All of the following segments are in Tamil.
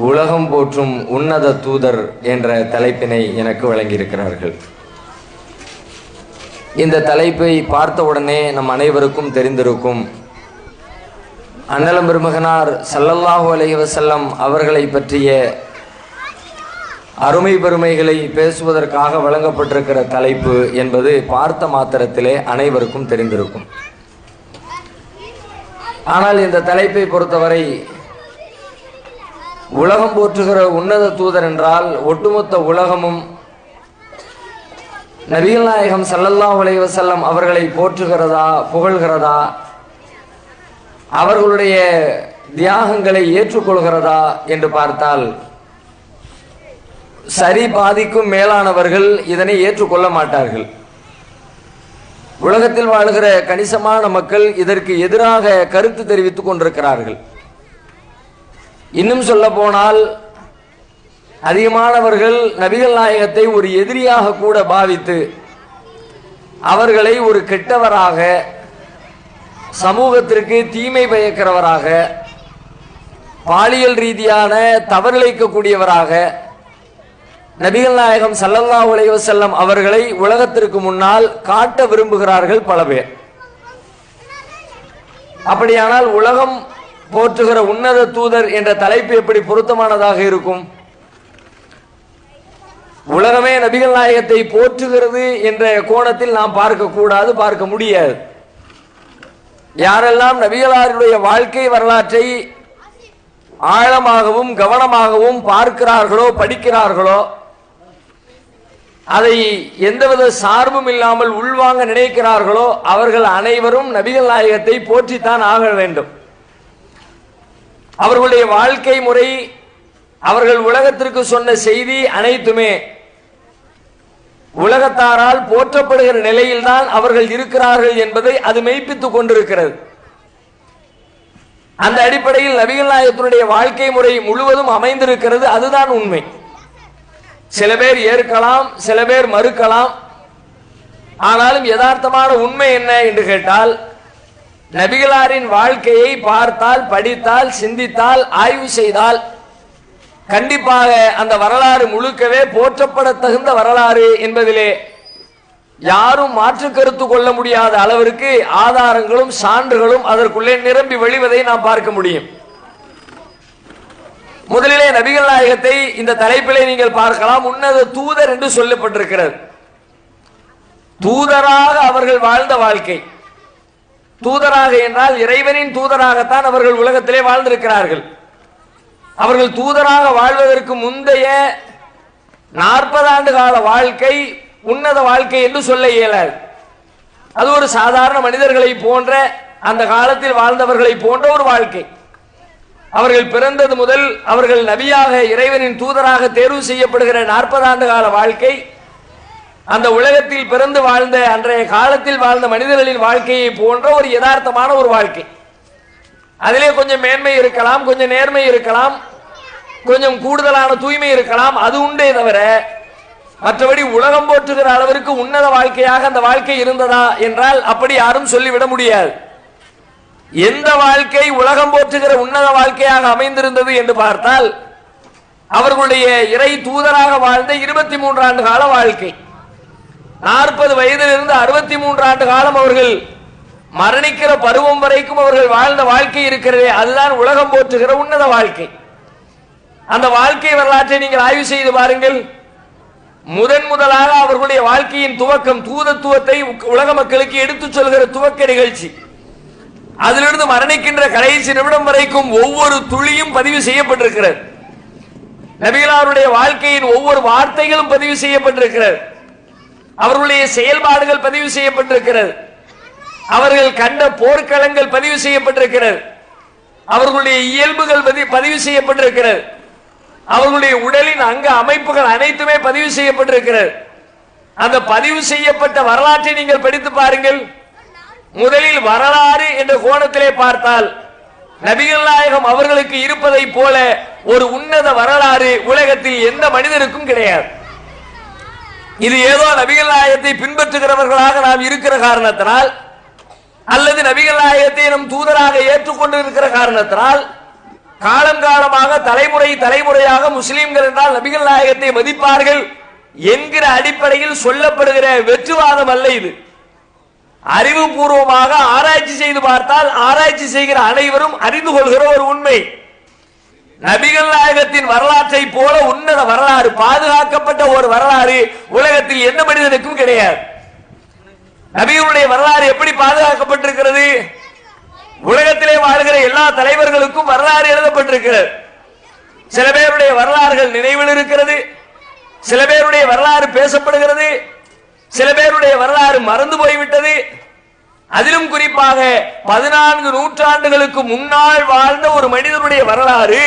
உலகம் போற்றும் உன்னத தூதர் என்ற தலைப்பினை எனக்கு வழங்கியிருக்கிறார்கள். இந்த தலைப்பை பார்த்தவுடனே நம் அனைவருக்கும் தெரிந்திருக்கும். அண்ணலம் பெருமகனார் ஸல்லல்லாஹு அலைஹி வஸல்லம் அவர்களை பற்றிய அருமை பெருமைகளை பேசுவதற்காக வழங்கப்பட்டிருக்கிற தலைப்பு என்பது பார்த்த மாத்திரத்திலே அனைவருக்கும் தெரிந்திருக்கும். ஆனால் இந்த தலைப்பை பொறுத்தவரை உலகம் போற்றுகிற உன்னத தூதர் என்றால் ஒட்டுமொத்த உலகமும் நபிகள் நாயகம் ஸல்லல்லாஹு அலைஹி வஸல்லம் அவர்களை போற்றுகிறதா, புகழ்கிறதா, அவர்களுடைய தியாகங்களை ஏற்றுக்கொள்கிறதா என்று பார்த்தால் சரி பாதிக்கும் மேலானவர்கள் இதனை ஏற்றுக்கொள்ள மாட்டார்கள். உலகத்தில் வாழ்கிற கணிசமான மக்கள் இதற்கு எதிராக கருத்து தெரிவித்துக் கொண்டிருக்கிறார்கள். இன்னும் சொல்ல போனால் அதிகமானவர்கள் நபிகள் நாயகத்தை ஒரு எதிரியாக கூட பாவித்து அவர்களை ஒரு கெட்டவராக, சமூகத்திற்கு தீமை பயக்கிறவராக, பாலியல் ரீதியான தவறிழைக்கக்கூடியவராக நபிகள் நாயகம் ஸல்லல்லாஹு அலைஹி வஸல்லம் அவர்களை உலகத்திற்கு முன்னால் காட்ட விரும்புகிறார்கள் பல பேர். அப்படியானால் உலகம் போற்றுகிற உன்னத தூதர் என்ற தலைப்பு எப்படி பொருத்தமானதாக இருக்கும்? உலகமே நபிகள் நாயகத்தை போற்றுகிறது என்ற கோணத்தில் நாம் பார்க்க கூடாது, பார்க்க முடியாது. யாரெல்லாம் நபிகளாருடைய வாழ்க்கை வரலாற்றை ஆழமாகவும் கவனமாகவும் பார்க்கிறார்களோ, படிக்கிறார்களோ, அதை எந்தவித சார்பும் இல்லாமல் உள்வாங்க நினைக்கிறார்களோ அவர்கள் அனைவரும் நபிகள் நாயகத்தை போற்றித்தான் ஆக வேண்டும். அவர்களுடைய வாழ்க்கை முறை, அவர்கள் உலகத்திற்கு சொன்ன செய்தி அனைத்துமே உலகத்தாரால் போற்றப்படுகிற நிலையில்தான் அவர்கள் இருக்கிறார்கள் என்பதை அது மெய்ப்பித்துக் கொண்டிருக்கிறது. அந்த அடிப்படையில் நபிகள் நாயகத்தினுடைய வாழ்க்கை முறை முழுவதும் அமைந்திருக்கிறது. அதுதான் உண்மை. சில பேர் ஏற்கலாம், சில பேர் மறுக்கலாம். ஆனாலும் யதார்த்தமான உண்மை என்ன என்று கேட்டால், நபிகளாரின் வாழ்க்கையை பார்த்தால், படித்தால், சிந்தித்தால், ஆய்வு செய்தால் கண்டிப்பாக அந்த வரலாறு முழுக்கவே போற்றப்பட தகுந்த வரலாறு என்பதிலே யாரும் மாற்று கருத்து கொள்ள முடியாத அளவிற்கு ஆதாரங்களும் சான்றுகளும் அதற்குள்ளே நிரம்பி வழிவதை நாம் பார்க்க முடியும். முதலிலே நபிகள் நாயகத்தை இந்த தலைப்பிலே நீங்கள் பார்க்கலாம். உன்னத தூதர் என்று சொல்லப்பட்டிருக்கிறது. தூதராக அவர்கள் வாழ்ந்த வாழ்க்கை, தூதராக என்றால் இறைவனின் தூதராகத்தான் அவர்கள் உலகத்திலே வாழ்ந்திருக்கிறார்கள். அவர்கள் தூதராக வாழ்வதற்கு முந்தைய 40 ஆண்டு கால வாழ்க்கை உன்னத வாழ்க்கை என்று சொல்ல இயலாது. அது ஒரு சாதாரண மனிதர்களை போன்ற, அந்த காலத்தில் வாழ்ந்தவர்களை போன்ற ஒரு வாழ்க்கை. அவர்கள் பிறந்தது முதல் அவர்கள் நபியாக, இறைவனின் தூதராக தேர்வு செய்யப்படுகிற 40 ஆண்டு கால வாழ்க்கை அந்த உலகத்தில் பிறந்து வாழ்ந்த, அன்றைய காலத்தில் வாழ்ந்த மனிதர்களின் வாழ்க்கையை போன்ற ஒரு யதார்த்தமான ஒரு வாழ்க்கை. அதிலே கொஞ்சம் மேன்மை இருக்கலாம், கொஞ்சம் நேர்மை இருக்கலாம், கொஞ்சம் கூடுதலான தூய்மை இருக்கலாம், அது உண்டே தவிர மற்றபடி உலகம் போற்றுகிற அளவிற்கு உன்னத வாழ்க்கையாக அந்த வாழ்க்கை இருந்ததா என்றால் அப்படி யாரும் சொல்லிவிட முடியாது. எந்த வாழ்க்கை உலகம் போற்றுகிற உன்னத வாழ்க்கையாக அமைந்திருந்தது என்று பார்த்தால் அவர்களுடைய இறை தூதராக வாழ்ந்த 23 ஆண்டு கால வாழ்க்கை. 40 வயதிலிருந்து 63 ஆண்டு காலம் அவர்கள் மரணிக்கிற பருவம் வரைக்கும் அவர்கள் வாழ்ந்த வாழ்க்கை இருக்கிறதே, அதுதான் உலகம் போற்றுகிற உன்னத வாழ்க்கை. அந்த வாழ்க்கை வரலாற்றை நீங்கள் ஆய்வு செய்து பாருங்கள். முதலாக அவர்களுடைய வாழ்க்கையின் துவக்கம், தூதத்துவத்தை உலக மக்களுக்கு எடுத்துச் சொல்கிற துவக்க நிகழ்ச்சி, அதிலிருந்து மரணிக்கின்ற கடைசி நிமிடம் வரைக்கும் ஒவ்வொரு துளியும் பதிவு செய்யப்பட்டிருக்கிறது. நபிகளாருடைய வாழ்க்கையின் ஒவ்வொரு வார்த்தைகளும் பதிவு செய்யப்பட்டிருக்கிறது. அவர்களுடைய செயல்பாடுகள் பதிவு செய்யப்பட்டிருக்கிறது. அவர்கள் கண்ட போர்க்களங்கள் பதிவு செய்யப்பட்டிருக்கிறது. அவர்களுடைய இயல்புகள் பதிவு செய்யப்பட்டிருக்கிறது. அவர்களுடைய உடலின் அங்க அமைப்புகள் அனைத்துமே பதிவு செய்யப்பட்டிருக்கிறது. அந்த பதிவு செய்யப்பட்ட வரலாற்றை நீங்கள் படித்து பாருங்கள். முதலில் வரலாறு என்ற கோணத்திலே பார்த்தால் நபிகள் நாயகம் அவர்களுக்கு இருப்பதை போல ஒரு உன்னத வரலாறு உலகத்தில் எந்த மனிதருக்கும் கிடையாது. இது ஏதோ நபிகள் நாயகத்தை பின்பற்றுகிறவர்களாக நாம் இருக்கிற காரணத்தினால், அல்லது நபிகள் நாயகத்தை நம் தூதராக ஏற்றுக்கொண்டு இருக்கிற காரணத்தினால், காலம் காலமாக தலைமுறை தலைமுறையாக முஸ்லிம்கள் என்றால் நபிகள் நாயகத்தை மதிப்பார்கள் என்கிற அடிப்படையில் சொல்லப்படுகிற வெற்றுவாதம் அல்ல இது. அறிவுபூர்வமாக ஆராய்ச்சி செய்து பார்த்தால் ஆராய்ச்சி செய்கிற அனைவரும் அறிந்து கொள்கிற ஒரு உண்மை. நபிகள் நாயகத்தின் வரலாற்றை போல உன்னத வரலாறு, பாதுகாக்கப்பட்ட ஒரு வரலாறு உலகத்தில் எந்த மனிதனுக்கும் கிடையாது. நபிகளுடைய வரலாறு எப்படி பாதுகாக்கப்பட்டிருக்கிறது? உலகத்திலே வாழ்கிற எல்லா தலைவர்களுக்கும் வரலாறு எழுதப்பட்டிருக்கிறது. சில பேருடைய வரலாறுகள் நினைவில் இருக்கிறது, சில பேருடைய வரலாறு பேசப்படுகிறது, சில பேருடைய வரலாறு மறந்து போய்விட்டது. அதிலும் குறிப்பாக 14 நூற்றாண்டுகளுக்கு முன்னால் வாழ்ந்த ஒரு மனிதனுடைய வரலாறு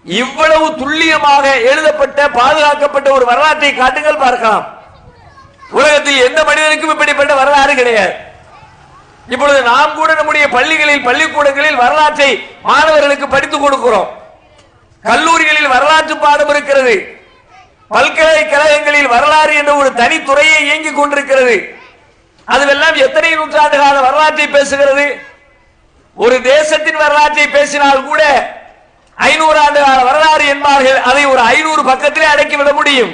இவ்வளவு துல்லியமாக எழுதப்பட்ட பாதுகாக்கப்பட்ட ஒரு வரலாற்றை காட்டுங்கள் பார்க்கலாம். உலகத்தில் எந்த மனிதனுக்கும் இப்படிப்பட்ட வரலாறு கிடையாது. இப்பொழுது நாம் கூட நம்முடைய பள்ளிகளில் பள்ளிக்கூடங்களில் வரலாற்றை மாணவர்களுக்கு படித்துக் கொடுக்கிறோம். கல்லூரிகளில் வரலாற்று பாடம் இருக்கிறது. பல்கலைக்கழகங்களில் வரலாறு என்ற ஒரு தனித்துறையை இயங்கிக் கொண்டிருக்கிறது. அதுவெல்லாம் எத்தனை நூற்றாண்டு கால வரலாற்றை பேசுகிறது? ஒரு தேசத்தின் வரலாற்றை பேசினால் கூட 500 ஆண்டு கால வரலாறு என்பார்கள். அதை ஒரு 500 பக்கத்திலே அடக்கிவிட முடியும்.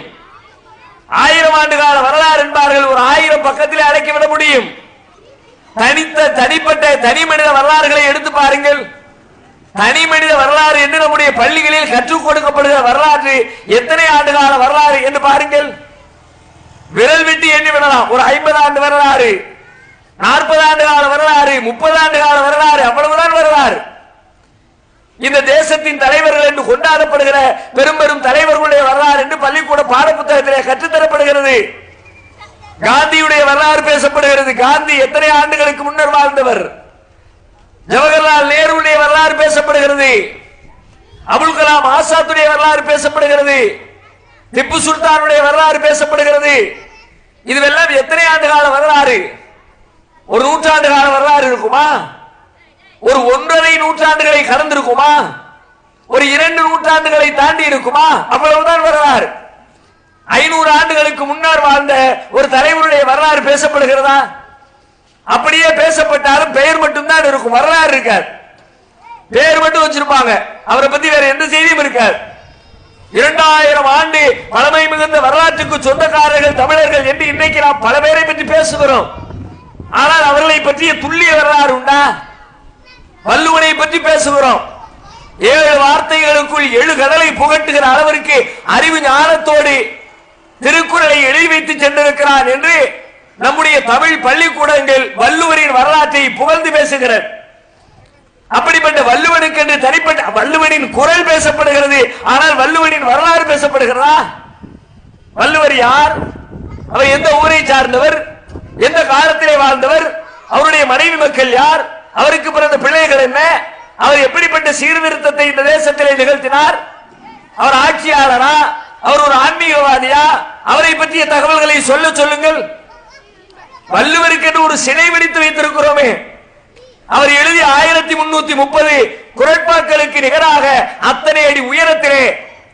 1000 ஆண்டு கால வரலாறு என்பார்கள், ஒரு 1000 பக்கத்திலே அடக்கிவிட முடியும். தனிப்பட்ட தனி மனித வரலாறுகளை எடுத்து பாருங்கள். தனி மனித வரலாறு என்று நம்முடைய பள்ளிகளில் கற்றுக் கொடுக்கப்படுகிற வரலாற்று எத்தனை ஆண்டு கால வரலாறு என்று பாருங்கள். விரல் விட்டு எண்ணி விடலாம். ஒரு 50 ஆண்டு வரலாறு, 40 ஆண்டு கால வரலாறு, 30 ஆண்டு கால வரலாறு, அவ்வளவுதான் வரலாறு. இந்த தேசத்தின் தலைவர்கள் என்று கொண்டாடப்படுகிற பெரும் பெரும் தலைவர்களுடைய வரலாறு என்று பள்ளிக்கூட பாட புத்தகத்திலே கற்றுத்தரப்படுகிறது. காந்தியுடைய வரலாறு பேசப்படுகிறது. காந்தி எத்தனை ஆண்டுகளுக்கு முன்னர் வாழ்ந்தவர்? ஜவஹர்லால் நேருடைய வரலாறு பேசப்படுகிறது. அபுல் கலாம் ஆசாத்துடைய வரலாறு பேசப்படுகிறது. திப்பு சுல்தானுடைய வரலாறு பேசப்படுகிறது. இதுவெல்லாம் எத்தனை ஆண்டு கால வரலாறு? ஒரு நூற்றாண்டு கால வரலாறு இருக்குமா? ஒரு 1.5 நூற்றாண்டுகளை கடந்திருக்குமா? ஒரு 2 நூற்றாண்டுகளை தாண்டி இருக்குமா? அவ்வளவுதான் வரலாறு. 500 ஆண்டுகளுக்கு முன்னர் வாழ்ந்த ஒரு தலைவருடைய வரலாறு பேசப்படுகிறதா? அப்படியே பேசப்பட்டாலும் பெயர் மட்டும்தான் இருக்கும், வரலாறு இருக்காது. பெயர் மட்டும் வச்சிருப்பாங்க, அவரை பத்தி வேற எந்த செய்தியும் இருக்காது. 2000 ஆண்டு பழமை மிகுந்த வரலாற்றுக்கு சொந்தக்காரர்கள் தமிழர்கள் என்று இன்னைக்கு நாம் பல பேரை பற்றி பேசுகிறோம். ஆனால் அவர்களை பற்றிய துல்லிய வரலாறு உண்டா? வள்ளுவனை பற்றி பேசுகிறோம். 7 வார்த்தைகளுக்குள் 7 கடலை புகட்டுகிற அளவிற்கு அறிவு ஞானத்தோடு திருக்குறளை எழுதி வைத்து சென்றிருக்கிறான் என்று நம்முடைய தமிழ் பள்ளிக்கூடங்கள் வள்ளுவரின் வரலாற்றை புகழ்ந்து பேசுகிறது. அப்படிப்பட்ட வள்ளுவனுக்கு என்று தனிப்பட்ட வள்ளுவனின் குரல் பேசப்படுகிறது. ஆனால் வள்ளுவனின் வரலாறு பேசப்படுகிறதா? வள்ளுவர் யார்? அவர் எந்த ஊரை சார்ந்தவர்? எந்த காலத்திலே வாழ்ந்தவர்? அவருடைய மனைவி மக்கள் யார்? அவருக்கு பிறந்த பிள்ளைகள் என்ன? அவர் எப்படிப்பட்ட சீர்திருத்தத்தை இந்த தேசத்திலே நிகழ்த்தினார்? அவர் ஆட்சியாளரா? அவர் ஒரு ஆன்மீகவாதியா? அவரை பற்றிய தகவல்களை சொல்லுங்கள். வள்ளுவருக்கு என்று ஒரு சிலை வெடித்து வைத்திருக்கிறோமே. அவர் எழுதிய 1330 குறட்பாக்களுக்கு நிகராக அத்தனை அடி உயரத்திலே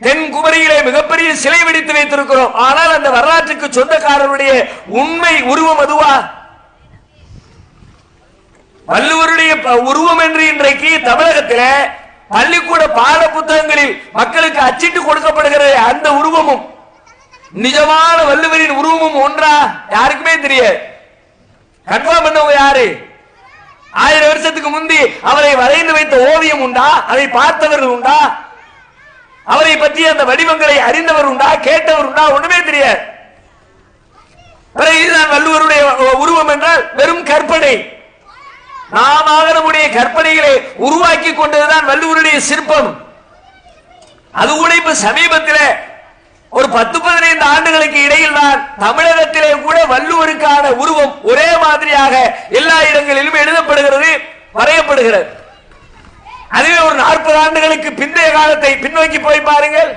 தென்குமரியிலே மிகப்பெரிய சிலை வெடித்து வைத்திருக்கிறோம். ஆனால் அந்த வரலாற்றுக்கு சொந்தக்காரருடைய உண்மை உருவம் அதுவா? வள்ளுவருடைய உருவம் என்று இன்றைக்கு தமிழகத்திலே பள்ளிக்கூட பாட புத்தகங்களில் மக்களுக்கு அச்சிட்டு கொடுக்கப்படுகிற அந்த உருவமும் நிஜமான வள்ளுவரின் உருவமும் ஒன்றா? யாருக்குமே தெரியாது. கன்ஃபார்ம் பண்ணவங்க யாரு? 1000 வருஷத்துக்கு முந்தி அவரை வரைந்து வைத்த ஓவியம் உண்டா? அதை பார்த்தவர்கள் உண்டா? அவரை பற்றி அந்த வடிவங்களை அறிந்தவர் உண்டா? கேட்டவர் உண்டா? ஒண்ணுமே தெரியாது. இதுதான் வள்ளுவருடைய உருவம் என்றால் வெறும் கற்பனை. நாம நம்முடைய கற்பனைகளை உருவாக்கி கொண்டதுதான் வள்ளுவருடைய சிற்பம். அது கூட இப்ப சமீபத்தில் ஒரு 10-15 ஆண்டுகளுக்கு இடையில் தான் தமிழகத்திலே கூட வள்ளுவருக்கான உருவம் ஒரே மாதிரியாக எல்லா இடங்களிலும் எழுதப்படுகிறது, வரையப்படுகிறது. அதுவே ஒரு 40 ஆண்டுகளுக்கு பிந்தைய காலத்தை பின்னோக்கி போய் பாருங்கள்.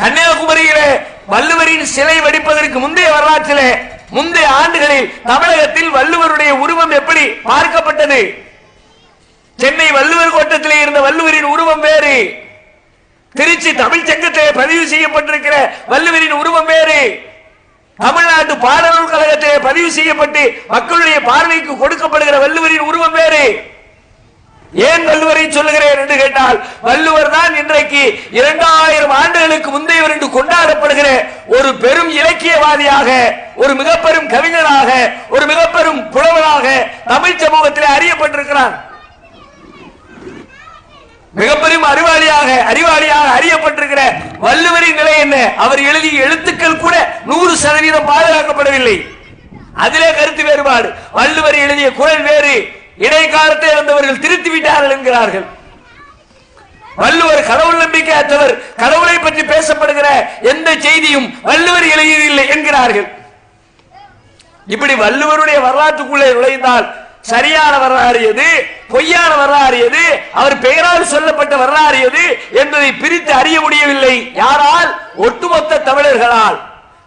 கன்னியாகுமரியிலே வள்ளுவரின் சிலை வடிப்பதற்கு முந்தைய வரலாற்றிலே முந்தைய ஆண்டுகளில் தமிழகத்தில் வள்ளுவருடைய உருவம் எப்படி பார்க்கப்பட்டது? சென்னை வள்ளுவர் கோட்டத்திலே இருந்த வள்ளுவரின் உருவம் வேறு. திருச்சி தமிழ் சங்கத்திலே பதிவு செய்யப்பட்டிருக்கிற வள்ளுவரின் உருவம் வேறு. தமிழ்நாட்டு பாடநூல் கழகத்திலே பதிவு செய்யப்பட்டு மக்களுடைய பார்வைக்கு கொடுக்கப்படுகிற வள்ளுவரின் உருவம் வேறு. ஏன் வள்ளுவரை சொல்லுகிறேன் என்று கேட்டால், வள்ளுவர் தான் இன்றைக்கு 2000 ஆண்டுகளுக்கு முந்தையவர் என்று கொண்டாடப்படுகிற ஒரு பெரும் இலக்கியவாதியாக, ஒரு மிக பெரும் கவிஞராக, ஒரு மிக பெரும் புலவராக தமிழ் சமூகத்திலே அறியப்பட்டிருக்கிறார். மிகப்பெரும் அறிவாளியாக அறியப்பட்டிருக்கிற வள்ளுவரின் நிலை என்ன? அவர் எழுதிய எழுத்துக்கள் கூட 100% பாதுகாக்கப்படவில்லை. அதிலே கருத்து வேறுபாடு. வள்ளுவர் எழுதிய குறள் வேறு, இடைக்காலத்தை இருந்தவர்கள் திருத்தி விட்டார்கள் என்கிறார்கள். வள்ளுவர் கடவுள் நம்பிக்கை அற்றவர், கடவுளை பற்றி பேசப்படுகிற எந்த செய்தியும் வள்ளுவர் எழுதியதில்லை என்கிறார்கள். இப்படி வள்ளுவருடைய வரலாற்றுக்குள்ளே நுழைந்தால் சரியான வரலாறு எது, பொய்யான வரலாறு எது, அவர் பெயரால் சொல்லப்பட்ட வரலாறு எது என்பதை பிரித்து அறிய முடியவில்லை. யாரால்? ஒட்டுமொத்த தமிழர்களால்,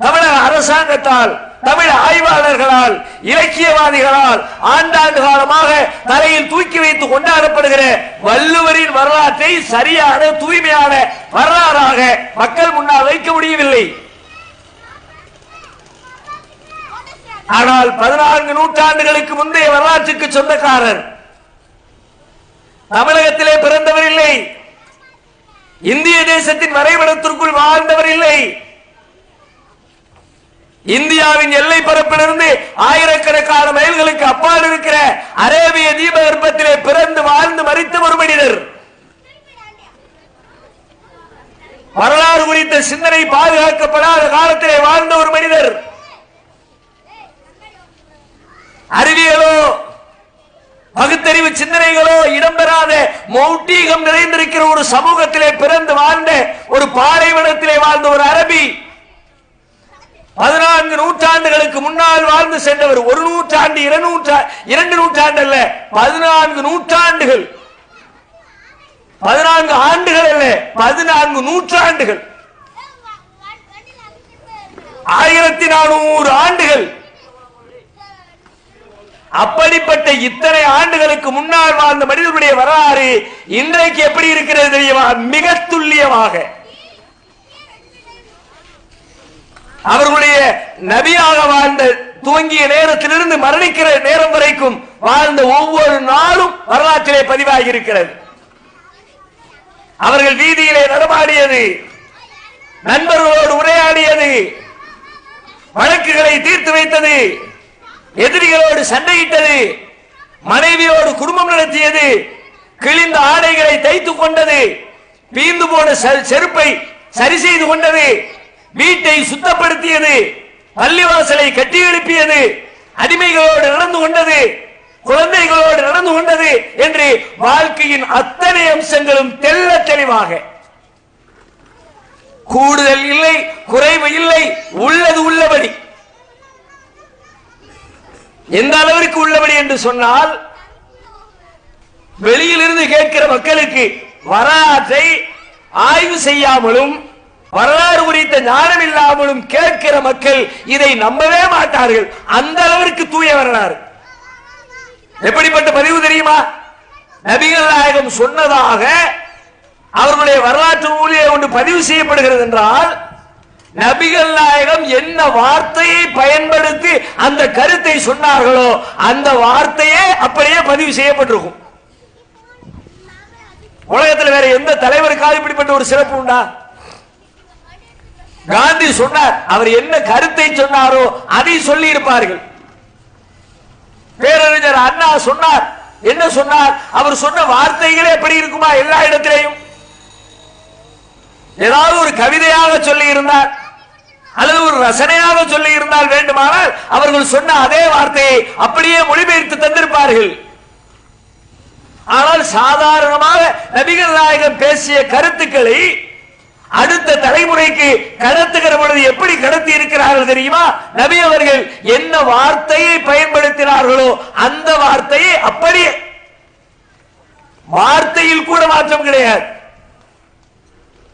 தமிழக அரசாங்கத்தால், தமிழ் ஆய்வாளர்களால், இலக்கியவாதிகளால் ஆண்டாண்டு காலமாக தலையில் தூக்கி வைத்து கொண்டாடப்படுகிற வள்ளுவரின் வரலாற்றை சரியான தூய்மையான வரலாறாக மக்கள் முன்னால் வைக்க முடியவில்லை. ஆனால் 14 நூற்றாண்டுகளுக்கு முந்தைய வரலாற்றுக்கு சொந்தக்காரர், தமிழகத்திலே பிறந்தவர் இல்லை, இந்திய தேசத்தின் வரைபடத்திற்குள் வாழ்ந்தவர் இல்லை, இந்தியாவின் எல்லை பரப்பிலிருந்து ஆயிரக்கணக்கான மைல்களுக்கு அப்பால் இருக்கிற அரேபிய தீபகற்பத்திலே பிறந்து வாழ்ந்து மரித்த ஒரு மனிதர், வரலாறு குறித்த சிந்தனை பாதுகாக்கப்படாத காலத்திலே வாழ்ந்த ஒரு மனிதர், அறிவியலோ பகுத்தறிவு சிந்தனைகளோ இடம்பெறாத மௌட்டீகம் நிறைந்திருக்கிற ஒரு சமூகத்திலே பிறந்து வாழ்ந்த ஒரு பாலைவனத்திலே வாழ்ந்த ஒரு அரபி, 14 நூற்றாண்டுகளுக்கு முன்னால் வாழ்ந்து சென்றவர். ஒரு நூற்றாண்டு, 2 நூற்றாண்டு அல்ல, 14 நூற்றாண்டுகள், 14 ஆண்டுகள் அல்ல, 14 நூற்றாண்டுகள், 1400 ஆண்டுகள். அப்படிப்பட்ட இத்தனை ஆண்டுகளுக்கு முன்னால் வாழ்ந்த மனிதனுடைய வரலாறு இன்றைக்கு எப்படி இருக்கிறது தெரியுமா? மிக துல்லியமாக அவர்களுடைய நபியாக வாழ்ந்த துவங்கிய நேரத்திலிருந்து மரணிக்கிற நேரம் வரைக்கும் வாழ்ந்த ஒவ்வொரு நாளும் வரலாற்றிலே பதிவாகி இருக்கிறது. அவர்கள் வீதியிலே நடமாடியது, நண்பர்களோடு உரையாடியது, வழக்குகளை தீர்த்து வைத்தது, எதிரிகளோடு சண்டையிட்டது, மனைவியோடு குடும்பம் நடத்தியது, கிழிந்த ஆடைகளை தைத்துக் கொண்டது, பீந்து போன செருப்பை சரி செய்து கொண்டது, வீட்டை சுத்தப்படுத்தியது, பள்ளிவாசலை கட்டி எழுப்பியது, அடிமைகளோடு நடந்து கொண்டது, குழந்தைகளோடு நடந்து கொண்டது என்று வாழ்க்கையின் அத்தனை அம்சங்களும் தெள்ள தெளிவாக, கூடுதல் இல்லை, குறைவு இல்லை, உள்ளது உள்ளபடி. எந்த அளவிற்கு உள்ளபடி என்று சொன்னால், வெளியிலிருந்து கேட்கிற மக்களுக்கு வரலாற்றை ஆய்வு செய்யாமலும் வரலாறு குறித்த ஞானம் இல்லாமலும் கேட்கிற மக்கள் இதை நம்பவே மாட்டார்கள். அந்த அளவிற்கு தூய வரலாறு. எப்படிப்பட்ட பதிவு தெரியுமா? நபிகள் நாயகம் சொன்னதாக அவர்களுடைய வரலாற்று நூலிலே ஒன்று பதிவு செய்யப்படுகிறது என்றால், நபிகள் நாயகம் என்ன வார்த்தையை பயன்படுத்தி அந்த கருத்தை சொன்னார்களோ அந்த வார்த்தையே அப்படியே பதிவு செய்யப்பட்டிருக்கும். உலகத்தில் வேற எந்த தலைவருக்காக இப்படிப்பட்ட ஒரு சிறப்பு உண்டா? காந்தி சொன்னார், அவர் என்ன கருத்தை சொன்னாரோ அதை சொல்லி இருப்பார்கள். பேரறிஞர் அண்ணா சொன்னார், என்ன சொன்னார்? அவர் சொன்ன வார்த்தைகளே எப்படி இருக்குமா? எல்லா இடத்திலேயும் ஏதாவது ஒரு கவிதையாக சொல்லி இருந்தார் அல்லது ஒரு ரசனையாக சொல்லி இருந்தால் வேண்டுமானால் அவர்கள் சொன்ன அதே வார்த்தையை அப்படியே மொழிபெயர்த்து தந்திருப்பார்கள். ஆனால் சாதாரணமாக நபிகள் நாயகம் பேசிய கருத்துக்களை அடுத்த தலைமுறைக்கு கடத்துகிற பொழுது எப்படி கடத்தி இருக்கிறார்கள் தெரியுமா? நபி அவர்கள் என்ன வார்த்தையை பயன்படுத்தினார்களோ அந்த வார்த்தையை அப்படியே, வார்த்தையில் கூட மாற்றம் கிடையாது,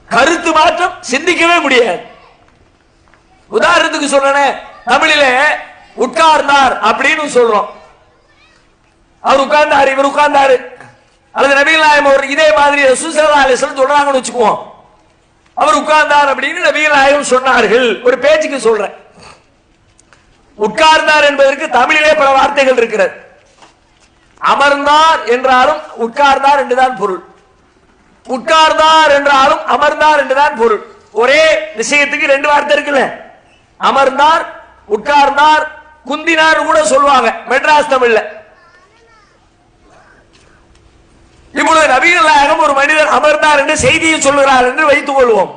கருத்து மாற்றம் சிந்திக்கவே முடியாது. உதாரணத்துக்கு சொல்றேன், தமிழிலே உட்கார்ந்தார் அப்படின்னு சொல்றோம். அவர் உட்கார்ந்தாரு, இவர் உட்கார்ந்தாரு, அல்லது நபிகள் நாயகம் அவர் இதே மாதிரி ரசூலுல்லாஹி அலைஹி வஸல்லம் சொல்றாங்கன்னு வச்சுக்குவோம். அவர் உட்கார்ந்தார் அப்படின்னு நபிகள் நாயகம் சொன்னார்கள். ஒரு பேச்சுக்கு சொல்றேன். உட்கார்ந்தார் என்பதற்கு தமிழிலே பல வார்த்தைகள் இருக்கிறது. அமர்ந்தார் என்றாலும் உட்கார்ந்தார் என்றுதான் பொருள். உட்கார்ந்தார் என்றாலும் அமர்ந்தார் என்றுதான் பொருள். ஒரே விஷயத்துக்கு ரெண்டு வார்த்தை இருக்குல்ல. அமர்ந்தார், உட்கார்ந்தார், குந்தினார் கூட சொல்லுவாங்க மெட்ராஸ் தமிழ்ல. இப்பொழுது நபிகள் நாயகம் ஒரு மனிதர் அமர்ந்தார் என்று செய்தியை சொல்லுகிறார் என்று வைத்துக் கொள்வோம்.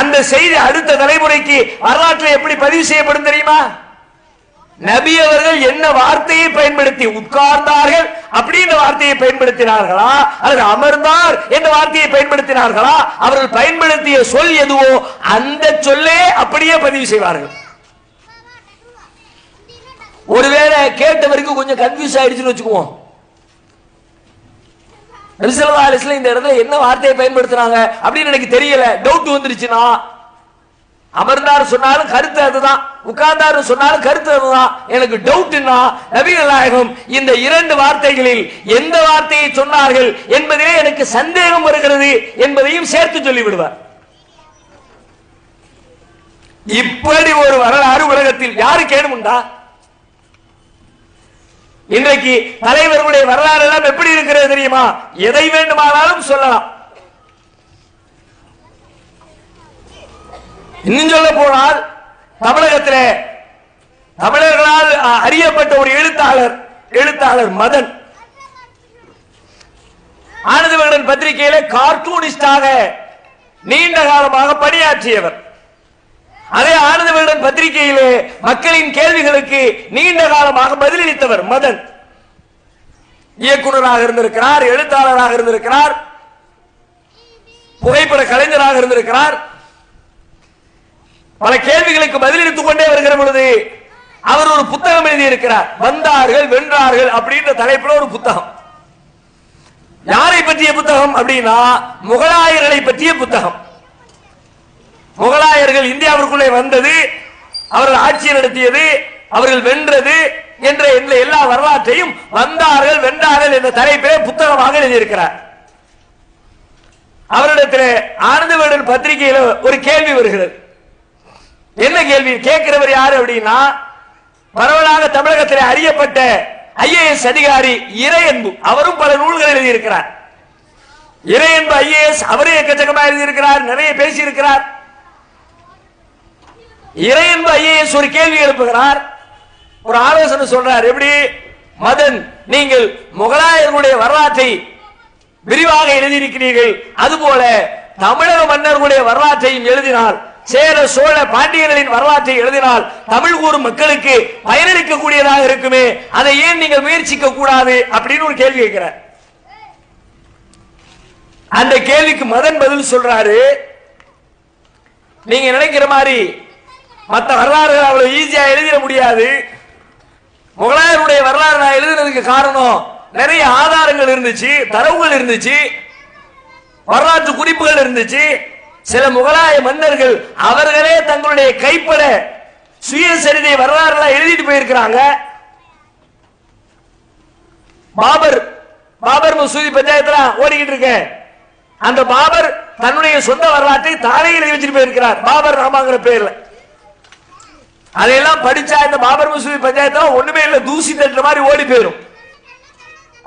அந்த செய்தி அடுத்த தலைமுறைக்கு வரலாற்றில் எப்படி பதிவு செய்யப்படும் தெரியுமா? நபி அவர்கள் என்ன வார்த்தையை பயன்படுத்தி உட்கார்ந்தார்கள் அப்படின்ற வார்த்தையை பயன்படுத்தினார்களா அல்லது அமர்ந்தார் என்ற வார்த்தையை பயன்படுத்தினார்களா? அவர்கள் பயன்படுத்திய சொல் எதுவோ அந்த சொல்லே அப்படியே பதிவு செய்வார்கள். ஒருவேளை கேட்டவருக்கு கொஞ்சம் கன்ஃபியூஸ் ஆயிடுச்சுன்னு வச்சுக்குவோம். இந்த இடத்துல என்ன வார்த்தையை பயன்படுத்தினாங்க அப்படின்னு எனக்கு தெரியல, டவுட் வந்துருச்சுன்னா, அமர்ந்தார் சொன்னாலும் கருத்து அதுதான், உட்கார்ந்தார் சொன்னாலும் கருத்து அதுதான், எனக்கு டவுட்னா நபிகள் நாயகம் இந்த இரண்டு வார்த்தைகளில் எந்த வார்த்தையை சொன்னார்கள் என்பதிலே எனக்கு சந்தேகம் வருகிறது என்பதையும் சேர்த்து சொல்லிவிடுவார். இப்படி ஒரு வரலாறு உலகத்தில் யாருக்கு ஏனுமுண்டா? இன்றைக்கு தலைவர்களுடைய வரலாறு எல்லாம் எப்படி இருக்கிறது தெரியுமா? எதை வேண்டுமானாலும் சொல்லலாம். இன்னும் சொல்ல போனால் தமிழகத்தில் தமிழர்களால் அறியப்பட்ட ஒரு எழுத்தாளர் மதன் ஆனந்த விகடன் பத்திரிகையில கார்ட்டூனிஸ்டாக நீண்ட காலமாக பணியாற்றியவர். அதே ஆனந்த விகடன் பத்திரிகையிலே மக்களின் கேள்விகளுக்கு நீண்ட காலமாக பதிலளித்தவர் மதன். இயக்குநராக இருந்திருக்கிறார், எழுத்தாளராக இருந்திருக்கிறார், புகைப்பட கலைஞராக இருந்திருக்கிறார். பல கேள்விகளுக்கு பதிலளித்துக் கொண்டே வருகிற பொழுது அவர் ஒரு புத்தகம் எழுதியிருக்கிறார். வந்தார்கள் வென்றார்கள் அப்படின்ற தலைப்பில் ஒரு புத்தகம். யாரை பற்றிய புத்தகம் அப்படின்னா முகலாயர்களை பற்றிய புத்தகம். முகலாயர்கள் இந்தியாவிற்குள்ளே வந்தது, அவர்கள் ஆட்சி நடத்தியது, அவர்கள் வென்றது என்ற எல்லா வரலாற்றையும் வந்தார்கள் வென்றார்கள் என்ற தலைப்பிலே புத்தகமாக எழுதியிருக்கிறார். அவரிடத்தில் ஆனந்த விகடன் பத்திரிகையில் ஒரு கேள்வி வருகிறது. என்ன கேள்வி கேட்கிறவர் யாரு அப்படின்னா, பரவலாக தமிழகத்தில் அறியப்பட்ட ஐஏஎஸ் அதிகாரி இறையன்பு. அவரும் பல நூல்கள் எழுதியிருக்கிறார். இறையன்பு ஐஏஎஸ் அவரே எக்கச்சக்கமாக எழுதியிருக்கிறார், நிறைய பேசியிருக்கிறார். இறையன்பு ஐஏஎஸ் ஒரு கேள்வி எழுப்புகிறார், ஒரு ஆலோசனை சொல்றார். எப்படி மதன், நீங்கள் முகலாயர்களுடைய வரலாற்றை விரிவாக எழுதியிருக்கிறீர்கள், அதுபோல தமிழக மன்னர்களுடைய வரலாற்றையும் எழுதினால், சேர சோழ பாண்டியர்களின் வரலாற்றை எழுதினால் தமிழ் கூறும் மக்களுக்கு பயனளிக்க கூடியதாக இருக்குமே, அதை ஏன் நீங்கள் முயற்சிக்க கூடாது அப்படின்னு ஒரு கேள்வி கேட்கிறார். அந்த கேள்விக்கு மதன் பதில் சொல்றாரு, நீங்க நினைக்கிற மாதிரி மற்ற வரலாறுகள் அவ்வளவு ஈஸியா எழுதிட முடியாது. முகலாயருடைய வரலாறு நான் எழுதுனதுக்கு காரணம் நிறைய ஆதாரங்கள் இருந்துச்சு, தரவுகள் இருந்துச்சு, வரலாற்று குறிப்புகள் இருந்துச்சு. சில முகலாய மன்னர்கள் அவர்களே தங்களுடைய கைப்பட சுயசரிதை வரலாறு எழுதிட்டு போயிருக்கிறாங்க. பாபர் மசூதி பஞ்சாயத்துல ஓடிக்கிட்டு இருக்க அந்த பாபர் தன்னுடைய சொந்த வரலாற்றை தானே எழுதி வச்சுட்டு போயிருக்கிறார், பாபர் நாமாங்கிற பேர்ல. அதையெல்லாம் படிச்சா இந்த பாபர் மசூதி பஞ்சாயத்துல ஒண்ணுமே இல்ல, தூசி தட்டுற மாதிரி ஓடி போயிடும்.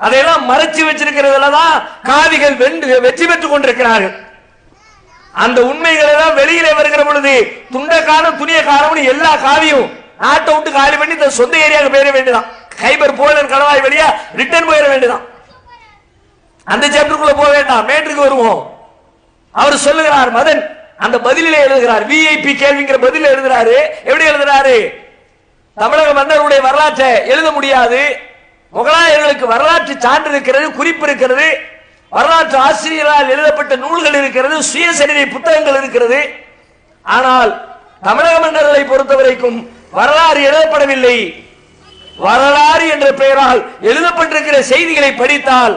அதையெல்லாம் மறைச்சு வச்சிருக்கிறதுல தான் காவிகள் வெற்றி பெற்றுக் கொண்டிருக்கிறார்கள். அந்த உண்மைகள் எல்லாம் வெளியில வருகிற பொழுது துண்ட காலம் துணிய காலம் எல்லா காவியும் நாட்டை விட்டு காலி பண்ணி சொந்த ஏரியாவுக்கு போயிட வேண்டியதான். கைபர் போலன் கணவாய் வழியா ரிட்டர்ன் போயிட வேண்டியதான். அந்த சாப்டருக்குள்ள போக வேண்டாம், மேட்டுக்கு வருவோம். அவர் சொல்லுகிறார் மதன், அந்த பதிலே எழுதுகிறார், விஐபி கேள்விங்கிற பதில எழுதுறாரு. எப்படி எழுதுறாரு? தமிழக மன்னருடைய வரலாற்றை எழுத முடியாது, முகலாயர்களுக்கு வரலாற்று சான்று இருக்கிறது, குறிப்பு இருக்கிறது, வரலாற்று ஆசிரியரால் எழுதப்பட்ட நூல்கள் இருக்கிறது, சுயசரிதை புத்தகங்கள் இருக்கிறது. ஆனால் தமிழக மன்னர்களை பொறுத்தவரைக்கும் வரலாறு எழுதப்படவில்லை. வரலாறு என்ற பெயரால் எழுதப்பட்டிருக்கிற செய்திகளை படித்தால்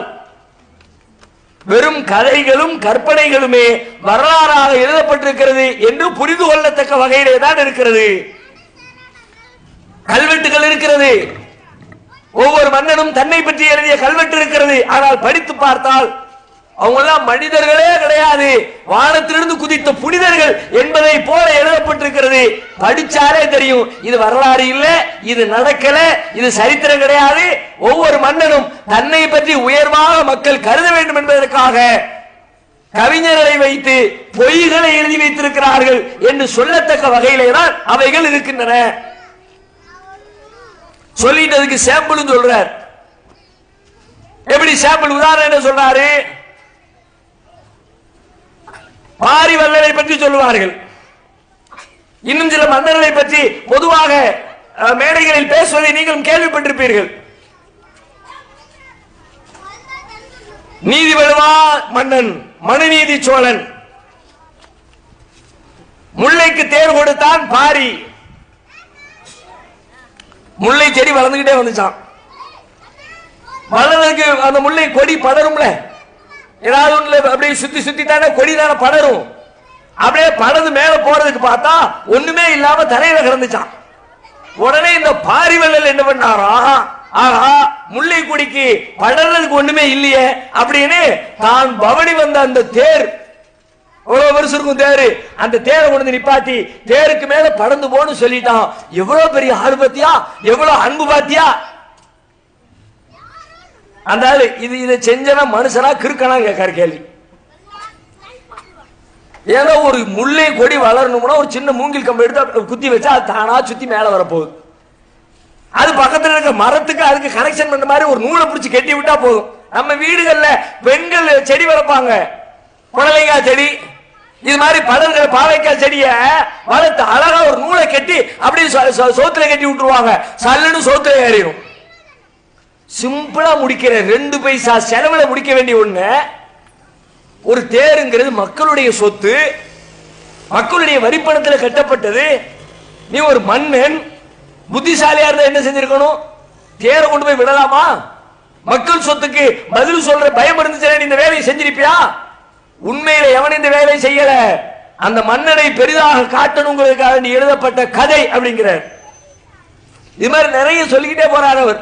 வெறும் கதைகளும் கற்பனைகளுமே வரலாறாக எழுதப்பட்டிருக்கிறது என்று புரிந்து கொள்ளத்தக்க வகையிலே தான் இருக்கிறது. கல்வெட்டுகள் இருக்கிறது, ஒவ்வொரு மன்னனும் தன்னை பற்றி எழுதிய கல்வெட்டு இருக்கிறது. ஆனால் படித்து பார்த்தால் அவங்க எல்லாம் மனிதர்களே கிடையாது, வானத்திலிருந்து குதித்த புனிதர்கள் என்பதை போல எழுதப்பட்டிருக்கிறது. படிச்சாலே தெரியும் இது வரலாறு இல்ல, இது நடக்கல, இது சரித்திரம் கிடையாது. ஒவ்வொரு மன்னனும் தன்னை பற்றி உயர்வாக மக்கள் கருத வேண்டும் என்பதற்காக கவிஞர்களை வைத்து பொய்களை எழுதி வைத்திருக்கிறார்கள் என்று சொல்லத்தக்க வகையிலே தான் அவைகள் இருக்கின்றன. சொல்லிட்டதுக்கு சாம்பிள் சொல்றார். எப்படி சாம்பிள் உதாரணம் என்ன சொல்றாரு? பாரிவல்லரை பற்றி சொல்லுவார்கள். இன்னும் சில மன்னர்களை பற்றி பொதுவாக மேடைகளில் பேசுவதை நீங்களும் கேள்விப்பட்டிருப்பீர்கள். நீதி வழுவா மன்னன் மனுநீதி சோழன் முல்லைக்கு தேர் கொடுத்தான் பாரி. முல்லை செடி வளர்ந்துகிட்டே வந்துச்சான். வளர்ந்ததுக்கு அந்த முல்லை கொடி படரும்ல, ஏதாவது ஒண்ணுல அப்படியே சுத்தி சுத்தி தானே கொடி தானே படரும். அப்படியே படந்து மேல போறதுக்கு பார்த்தா ஒண்ணுமே இல்லாம தரையில கிடந்துச்சான். உடனே இந்த பாரிவல்லல் என்ன பண்ணாரா, ஆஹா முல்லை கொடிக்கு படறதுக்கு ஒண்ணுமே இல்லையே அப்படின்னு தான் பவனி வந்த அந்த தேர், எவ்வளவு பெருசு இருக்கும் தேரு, அந்த தேரை கொண்டு நிப்பாட்டி தேருக்கு மேல படந்து போன்னு சொல்லிட்டான். எவ்வளவு பெரிய ஆளு பாத்தியா, எவ்வளவு அன்பு பாத்தியா. அந்த இது இதை செஞ்சனா மனுஷனா கிறுக்கனா கேட்காரு கேள்வி. ஏன்னா ஒரு முல்லை கொடி வளரணும்னா ஒரு சின்ன மூங்கில் கம்பு எடுத்து குத்தி வச்சா அது தானா சுத்தி மேல வரப்போகுது. அது பக்கத்துல இருக்க மரத்துக்கு அதுக்கு கனெக்ஷன் பண்ண மாதிரி ஒரு நூலை பிடிச்சி கட்டி விட்டா போதும். நம்ம வீடுகள்ல பெண்கள் செடி வளர்ப்பாங்க, புடலைக்காய் செடி, இது மாதிரி படர்கிற பாவைக்காய் செடிய வளர்த்து அழகா ஒரு நூலை கட்டி அப்படியே சோத்துல கட்டி விட்டுருவாங்க. சல்லுன்னு சோத்துல ஏறிடும். சிம்பிளா முடிக்கிற 2 பைசா செலவுல முடிக்க வேண்டிய ஒண்ணு. ஒரு தேருங்கிறது மக்களுடைய சொத்து, மக்களுடைய வரிப்பணத்தில் கட்டப்பட்டது. நீ ஒரு மன்னன் புத்திசாலியா இருந்தா என்ன செஞ்சிருக்கணும்? தேரை கொண்டு போய் விடலாமா? மக்கள் சொத்துக்கு பதில் சொல்ற பயம் இருந்துச்சு, இந்த வேலையை செஞ்சிருப்பியா? உண்மையில எவன் இந்த வேலையை செய்யல, அந்த மன்னனை பெரிதாக காட்டணுங்கிறதுக்காக நீ எழுதப்பட்ட கதை அப்படிங்கிறார். இது மாதிரி நிறைய சொல்லிக்கிட்டே போறார் அவர்.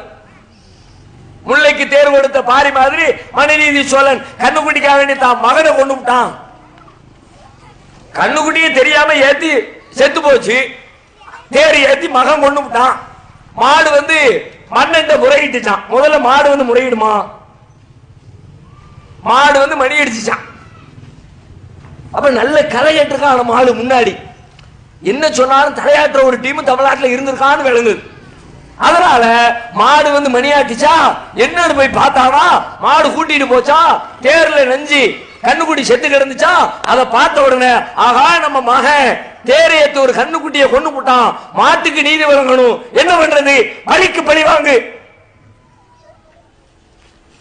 முல்லைக்கு தேர் கொடுத்த பாரி மாதிரி மனுநீதி சோழன் கண்ணுக்குட்டிக்காக வேண்டி தான் மகனை கொண்டு விட்டான். கண்ணுக்குட்டியே தெரியாம ஏத்தி செத்து போச்சு, தேர் ஏத்தி மகன் கொண்டு விட்டான். மாடு மன்னன் முறையிட்டுச்சான். முதல்ல மாடு முறையிடுமா? மாடு மணி அடிச்சுச்சான். அப்ப நல்ல கலையேற்றுக்கான மாடு முன்னாடி என்ன சொன்னாலும் தலையாற்ற ஒரு டீம் தமிழ்நாட்டில் இருந்திருக்கான்னு விளங்குது. அதனால மாடு மணியாட்டிச்சா என்னன்னு போய் பார்த்தானா, மாடு கூட்டிட்டு போச்சா, தேர்ல நெஞ்சு கண்ணுக்குட்டி செத்து கிடந்துச்சா. அதை பார்த்த உடனே ஆகா நம்ம மகன் தேரை ஏத்து ஒரு கண்ணுக்குட்டியை கொண்டு போட்டான், மாட்டுக்கு நீதி வழங்கணும், என்ன பண்றது, பலிக்கு பழி வாங்கு.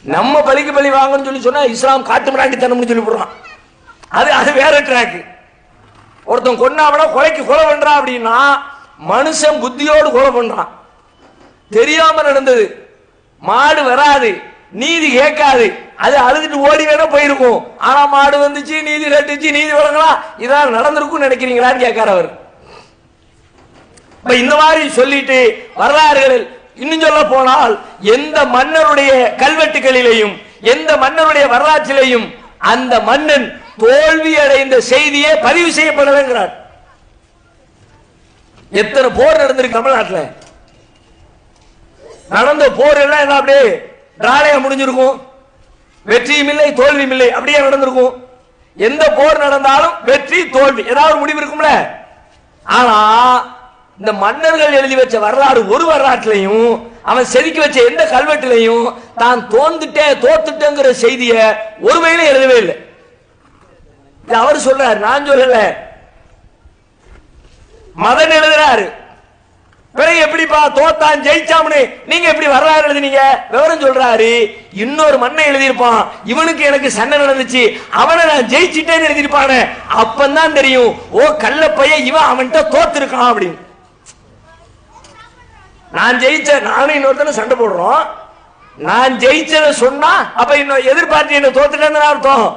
நம்ம பலிக்கு பழி வாங்கன்னு சொல்லி சொன்னா இஸ்லாம் காட்டு மிராண்டித்தனம்னு சொல்லி போடுறான். அது வேற ட்ராக். ஒருத்தன் கொன்னாவனா கொலைக்கு கொலை பண்றான் அப்படின்னா மனுஷன் புத்தியோடு கொலை பண்றான். தெரியாம நடந்தது, மாடு வராது, நீதி கேட்காது, அது அழுதுட்டு ஓடி வேணா போயிருக்கும். ஆனா மாடு வந்துச்சு, நீதி கட்டுச்சு, நீதி வழங்கலாம், இதான் நடந்திருக்கும் நினைக்கிறீங்களான்னு கேட்கார் அவர். இந்த மாதிரி சொல்லிட்டு வரலாறுகளில் இன்னும் சொல்ல போனால் எந்த மன்னருடைய கல்வெட்டுகளிலேயும் எந்த மன்னருடைய வரலாற்றிலேயும் அந்த மன்னன் தோல்வி அடைந்த செய்தியே பதிவு செய்யப்படலைங்கிறார். எத்தனை போர் நடந்திருக்கு தமிழ்நாட்டில்? நடந்த போர் எல்லாம் என்ன அப்படியே டிராலையா முடிஞ்சிருக்கும், வெற்றியும் இல்லை தோல்வியும் இல்லை, அப்படியே நடந்திருக்கும். எந்த போர் நடந்தாலும் வெற்றி தோல்வி ஏதாவது முடிவு இருக்கும்ல. ஆனா இந்த மன்னர்கள் எழுதி வச்ச வரலாறு ஒரு வரலாற்றிலையும் அவன் செதுக்கி வச்ச எந்த கல்வெட்டிலையும் தான் தோத்துட்டேங்கிற செய்திய ஒரு வகையில எழுதவே இல்லை. அவர் சொல்றாரு, நான் சொல்லல, மதன் எழுதுறாரு. பிறகு எப்படிப்பா தோத்தான் ஜெயிச்சாம்னு நீங்க எப்படி வரலாறு எழுதினீங்க? விவரம் சொல்றாரு. இன்னொரு மண்ணை எழுதியிருப்பான், இவனுக்கு எனக்கு சண்டை நடந்துச்சு, அவனை நான் ஜெயிச்சிட்டேன்னு எழுதியிருப்பானே, அப்பந்தான் தெரியும் ஓ கள்ள பையன் இவன் அவன்கிட்ட தோத்துருக்கான் அப்படின்னு. நான் ஜெயிச்ச நானும் இன்னொருத்தன சண்டை போடுறோம், நான் ஜெயிச்சதை சொன்னா அப்ப இன்னும் எதிர்பார்த்து என்ன தோத்துட்டேன்னு அர்த்தம்.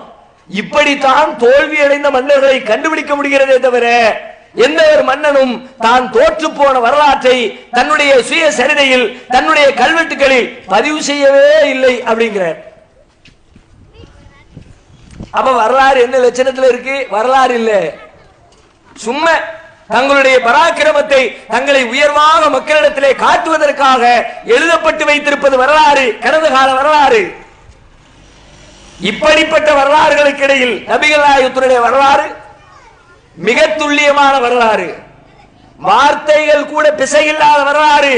இப்படித்தான் தோல்வி அடைந்த மன்னர்களை கண்டுபிடிக்க முடிகிறதே தவிர எந்த ஒரு மன்னனும் தான் தோற்று போன வரலாற்றை தன்னுடைய சுய சரிதையில் தன்னுடைய கல்வெட்டுகளில் பதிவு செய்யவே இல்லை அப்படிங்கிறார். அப்ப வரலாறு என்ன லட்சணத்துல இருக்கு? வரலாறு இல்ல, சும்மா தங்களுடைய பராக்கிரமத்தை தங்களை உயர்வாக மக்களிடத்திலே காட்டுவதற்காக எழுதப்பட்டு வைத்திருப்பது வரலாறு, கடந்த கால வரலாறு. இப்படிப்பட்ட வரலாறுகளுக்கு இடையில் நபிகள் நாயகத்தினுடைய வரலாறு மிக துல்லியமான வரலாறு, வார்த்தைகள் கூட பிசையில்லாத வரலாறு.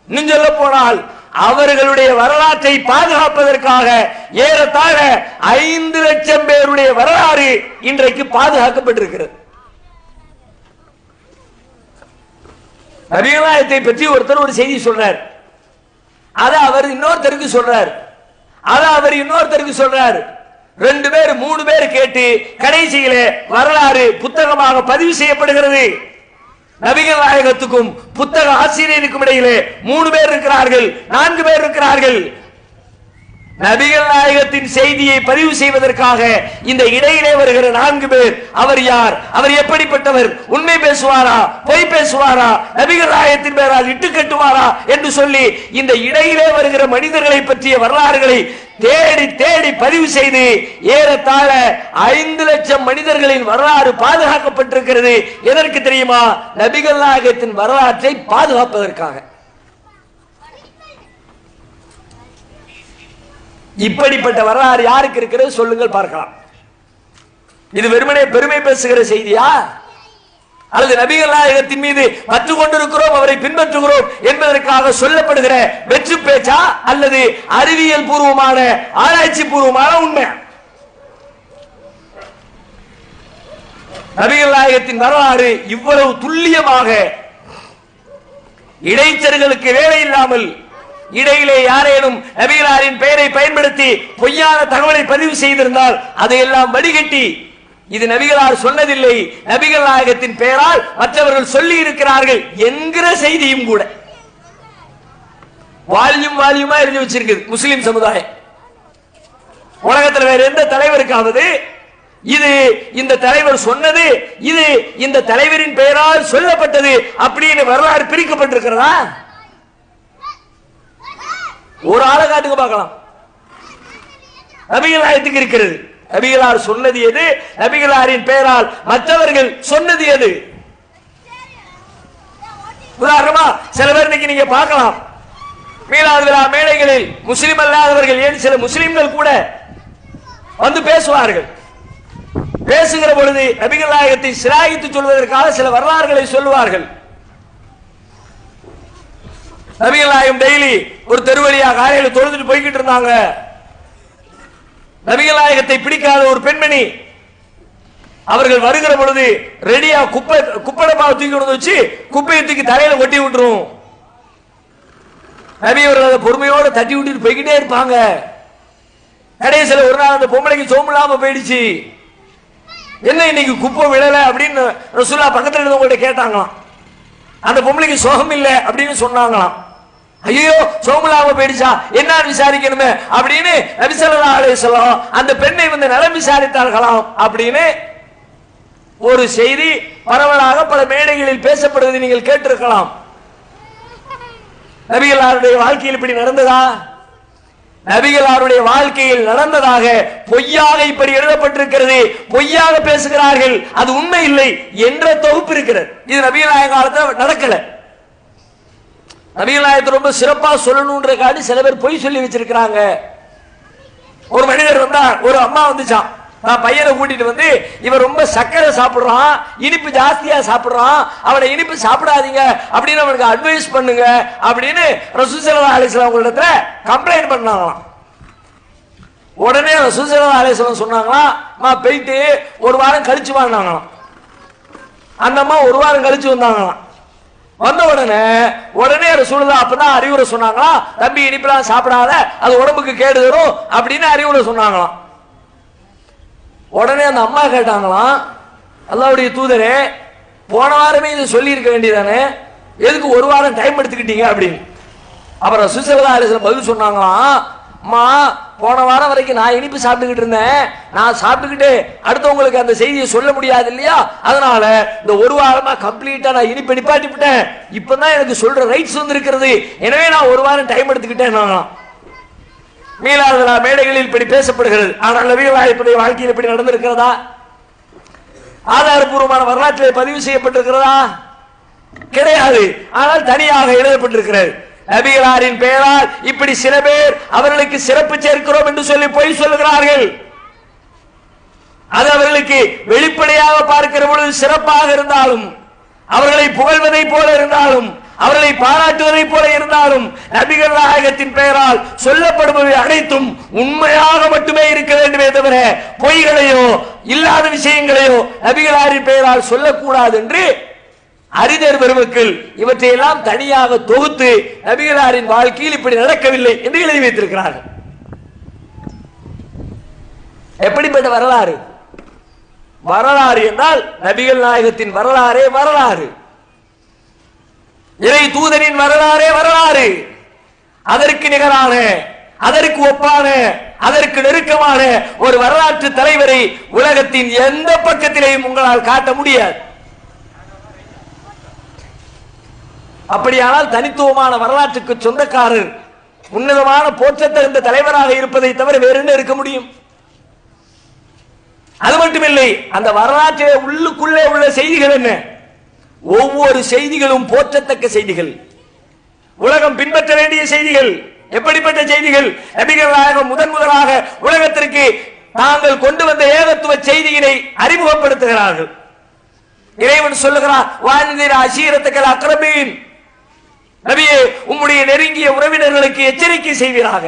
இன்னும் சொல்ல போனால் அவர்களுடைய வரலாற்றை பாதுகாப்பதற்காக ஏறத்தாழ 5 லட்சம் பேருடைய வரலாறு இன்றைக்கு பாதுகாக்கப்பட்டிருக்கிறது. நபிகள் நாயகத்தை பற்றி ஒருத்தர் ஒரு செய்தி சொல்றார், அதை அவர் இன்னொருத்தருக்கு சொல்றார், அதை அவர் இன்னொருத்தருக்கு சொல்றார். 2 பேர் 3 பேர் கேட்டு கடைசியில வரலாறு புத்தகமாக பதிவு செய்யப்படுகிறது. நபிகள் நாயகத்துக்கும் புத்தக ஆசிரியருக்கும் இடையிலே 3 பேர் இருக்கிறார்கள், 4 பேர் இருக்கிறார்கள். நபிகள் நாயகத்தின் செய்தியை பதிவு செய்வதற்காக இந்த இடையிலே வருகிற 4 பேர், அவர் யார், அவர் எப்படிப்பட்டவர், உண்மை பேசுவாரா, பொய் பேசுவாரா, நபிகள் நாயகத்தின் பேரால் இட்டு கட்டுவாரா என்று சொல்லி இந்த இடையிலே வருகிற மனிதர்களை பற்றிய வரலாறுகளை தேடி தேடி பதிவு செய்து ஏறத்தாழ 5 லட்சம் மனிதர்களின் வரலாறு பாதுகாக்கப்பட்டிருக்கிறது. எதற்கு தெரியுமா? நபிகள் நாயகத்தின் வரலாற்றை பாதுகாப்பதற்காக. இப்படிப்பட்ட வரலாறு யாருக்கு இருக்கிறது சொல்லுங்கள் பார்க்கலாம். இது வெறுமனே பெருமை பேசுகிற செய்தியா, அல்லது நபிகள் நாயகத்தின் மீது பற்று கொண்டிருக்கிறோம், அவரை பின்பற்றுகிறோம் என்பதற்காக சொல்லப்படுகிற வெற்றி பேச்சா, அல்லது அறிவியல் பூர்வமான ஆராய்ச்சி பூர்வமான உண்மை? நபிகள் நாயகத்தின் வரலாறு இவ்வளவு துல்லியமாக, இடைச்சர்களுக்கு வேலை இல்லாமல், இடையிலே யாரேனும் நபிகளாரின் பெயரை பயன்படுத்தி பொய்யான தகவலை பதிவு செய்திருந்தால் அதையெல்லாம் வடிகட்டி, இது நபிகளார் சொன்னதில்லை, நபிகள் நாயகத்தின் பெயரால் மற்றவர்கள் சொல்லி இருக்கிறார்கள் என்கிற செய்தியும் கூட வால்யூமா எழுதி வச்சிருக்கு முஸ்லிம் சமுதாயம். உலகத்தில் வேற எந்த தலைவருக்காவது இது இந்த தலைவர் சொன்னது, இது இந்த தலைவரின் பெயரால் சொல்லப்பட்டது அப்படின்னு வரலாறு பிரிக்கப்பட்டிருக்கிறதா? ஒரு ஆளை காட்டுக்கு பார்க்கலாம். நபிகள் நாயகத்துக்கு இருக்கிறது. நபிகளார் சொன்னது எது, நபிகளாரின் பெயரால் மற்றவர்கள் சொன்னது எது? உதாரணமா சில பேர் இன்னைக்கு நீங்க பார்க்கலாம், மீலாது விழா மேடைகளில் முஸ்லிம் அல்லாதவர்கள், ஏன் சில முஸ்லிம்கள் கூட வந்து பேசுவார்கள். பேசுகிற பொழுது நபிகள் நாயகத்தை சிராயித்து சொல்வதற்காக சில வரலாறுகளை சொல்லுவார்கள். நபிகள் நாயகம் டெய்லி ஒரு தெருவழியா காலையில் தொழுதுட்டு போய்கிட்டு இருந்தாங்க. நபிகள் நாயகத்தை பிடிக்காத ஒரு பெண்மணி அவர்கள் வருகிற பொழுது ரெடியா குப்படப்பாவை தூக்கி கொண்டு வச்சு குப்பையை தூக்கி தலையில ஒட்டி விட்டுரும். நபி அவர்கள் அதை பொறுமையோட தட்டி விட்டுட்டு போய்கிட்டே இருப்பாங்க. கடைசியில் ஒரு நாள் அந்த பொம்பளைக்கு சோம்பு இல்லாம போயிடுச்சு. என்ன இன்னைக்கு குப்பை விழல அப்படின்னு ரசூலுல்லாஹ் பக்கத்துல இருந்தவங்கள்ட்ட கேட்டாங்களாம். அந்த பொம்பளைக்கு சோகம் இல்லை அப்படின்னு சொன்னாங்களாம். ஐயோ சோமுலாம போயிடுச்சா, என்ன விசாரிக்கணுமே அப்படின்னு நபி ஸல்லல்லாஹு அலைஹி வஸல்லம் அந்த பெண்ணை வந்து நலம் விசாரித்தார்களாம் அப்படின்னு ஒரு செய்தி பரவலாக பல மேடைகளில் பேசப்படுவதை நீங்கள் கேட்டிருக்கலாம். நபிகளாருடைய வாழ்க்கையில் இப்படி நடந்ததா? நபிகளாருடைய வாழ்க்கையில் நடந்ததாக பொய்யாக இப்படி எழுதப்பட்டிருக்கிறது, பொய்யாக பேசுகிறார்கள், அது உண்மை இல்லை என்ற தொகுப்பு இருக்கிறது. இது நபிகள் நாயக காலத்தில் நடக்கல. நபிகள் நாயகத்தை ரொம்ப சிறப்பா சொல்லணும்ன்றக்காண்டி சில பேர் பொய் சொல்லி வச்சிருக்கிறாங்க. ஒரு மனிதர் வந்தா, ஒரு அம்மா வந்துச்சான், நான் பையனை கூட்டிட்டு வந்து இவன் ரொம்ப சர்க்கரை சாப்பிடுறான், இனிப்பு ஜாஸ்தியா சாப்பிடுறான், அவனை இனிப்பு சாப்பிடாதீங்க அப்படின்னு அவனுக்கு அட்வைஸ் பண்ணுங்க அப்படின்னு ரசூல் ஸல்லல்லாஹு அலைஹி வஸல்லம் உங்களிடத்துல கம்ப்ளைண்ட் பண்ணாங்களாம். உடனே ரசூல் ஸல்லல்லாஹு அலைஹி வஸல்லம் சொன்னாங்களாம், போயிட்டு ஒரு வாரம் கழிச்சு வாங்கினாங்களாம். அந்த அம்மா ஒரு வாரம் கழிச்சு வந்தாங்களாம். வந்த உடனே ரசூலுல்லாஹ் அப்பதான் அறிவுரை சொன்னாங்களா, தம்பி இனிப்பெல்லாம் சாப்பிடாத, அது உடம்புக்கு கேடு தரும் அப்படின்னு அறிவுரை சொன்னாங்களாம். உடனே அந்த அம்மா கேட்டாங்களாம், அல்லாஹ்வுடைய தூதரே, போன வாரமே இதை சொல்லி இருக்க வேண்டியதானே, எதுக்கு ஒரு வாரம் டைம் எடுத்துக்கிட்டீங்க அப்படின்னு. அப்புறம் ரசூல் ஸல்லல்லாஹு அலைஹி வஸல்லம் பதில் சொன்னாங்களாம், அம்மா போன வாரம் வரைக்கும் நான் இனிப்பு சாப்பிட்டுக்கிட்டு இருந்தேன், நான் சாப்பிட்டுக்கிட்டு அடுத்தவங்களுக்கு அந்த செய்தியை சொல்ல முடியாது இல்லையா, அதனால இந்த ஒரு வாரமா கம்ப்ளீட்டா நான் இனிப்பு நிப்பாட்டி விட்டேன், இப்பதான் எனக்கு சொல்ற ரைட்ஸ் வந்து இருக்கிறது, எனவே நான் ஒரு வாரம் டைம் எடுத்துக்கிட்டேன். மீளாத மேடைகளில் இப்படி பேசப்படுகிறது. ஆனால் நபிகள் நாயகத்துடைய வாழ்க்கையில் இப்படி நடந்திருக்கிறதா? ஆதாரபூர்வமான வரலாற்றில் பதிவு செய்யப்பட்டிருக்கிறதா? கிடையாது. ஆனால் தனியாக எழுதப்பட்டிருக்கிறது. நபிகளாரின் பெயரால் இப்படி சில பேர் அவர்களுக்கு சிறப்பு சேர்க்கிறோம் என்று சொல்லி பொய் சொல்லுகிறார்கள். அது அவர்களுக்கு வெளிப்படையாக பார்க்கிற பொழுது சிறப்பாக இருந்தாலும், அவர்களை புகழ்வதை போல இருந்தாலும், அவர்களை பாராட்டுவதை போல இருந்தாலும், நபிகள் நாயகத்தின் பெயரால் சொல்லப்படுபவை அனைத்தும் உண்மையாக மட்டுமே இருக்க வேண்டுமே தவிர பொய்களையோ இல்லாத விஷயங்களையோ நபிகளாரின் பெயரால் சொல்லக்கூடாது என்று அறிஞர் பெருமக்கள் இவற்றையெல்லாம் தனியாக தொகுத்து நபிகளாரின் வாழ்க்கையில் இப்படி நடக்கவில்லை என்று எழுதி வைத்திருக்கிறார்கள். எப்படிப்பட்ட வரலாறு? வரலாறு என்றால் நபிகள் நாயகத்தின் வரலாறே வரலாறு, இறை தூதரின் வரலாறே வரலாறு. அதற்கு நிகரான, அதற்கு ஒப்பான, அதற்கு நெருக்கமான ஒரு வரலாற்று தலைவரை உலகத்தின் எந்த பக்கத்திலேயும் உங்களால் காட்ட முடியாது. அப்படியானால் தனித்துவமான வரலாற்றுக்கு சொந்தக்காரர், உன்னதமான போற்றத்தகுந்த தலைவராக இருப்பதை தவிர வேறு என்ன இருக்க முடியும்? அது மட்டுமில்லை, அந்த வரலாற்றிலே உள்ளுக்குள்ளே உள்ள செய்திகள் என்ன? ஒவ்வொரு செய்திகளும் போற்றத்தக்க செய்திகள், உலகம் பின்பற்ற வேண்டிய செய்திகள். எப்படிப்பட்ட செய்திகள்? நபிகள் நாயகம் முதலாக உலகத்திற்கு தாங்கள் கொண்டு வந்த ஏகத்துவ செய்தியினை அறிமுகப்படுத்துகிறார்கள். இறைவன் சொல்லுகிறார், வான்திர அஷீரத்துக்கள் அக்ரபீன், நபியே உம்முடைய நெருங்கிய உறவினர்களுக்கு எச்சரிக்கை செய்வீராக.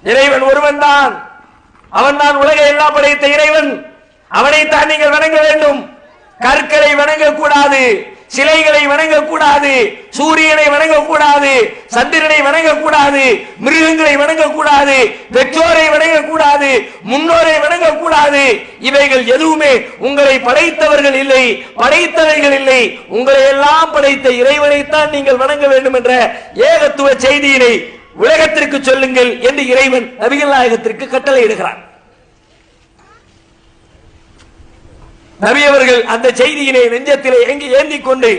இறைவன் ஒருவன் தான், அவன் தான் உலகை எல்லாம் படைத்த இறைவன். அவனைத்தான் நீங்கள் வணங்க வேண்டும். கற்களை வணங்கக்கூடாது, சிலைகளை வணங்கக்கூடாது, சூரியனை வணங்கக்கூடாது, சந்திரனை வணங்கக்கூடாது, மிருகங்களை வணங்கக்கூடாது, பெற்றோரை வணங்கக்கூடாது, முன்னோரை வணங்கக்கூடாது. இவைகள் எதுவுமே உங்களை படைத்தவர்கள் இல்லை, படைத்தவைகள் இல்லை, உங்களை எல்லாம் படைத்த இறைவனைத்தான் நீங்கள் வணங்க வேண்டும் என்ற ஏகத்துவ செய்தியினை உலகத்திற்கு சொல்லுங்கள் என்று இறைவன் நபிகள் நாயகத்திற்கு கட்டளையிடுகிறார். நபி அவர்கள் அந்த செய்தியினை நெஞ்சத்திலே ஏந்தி கொண்டு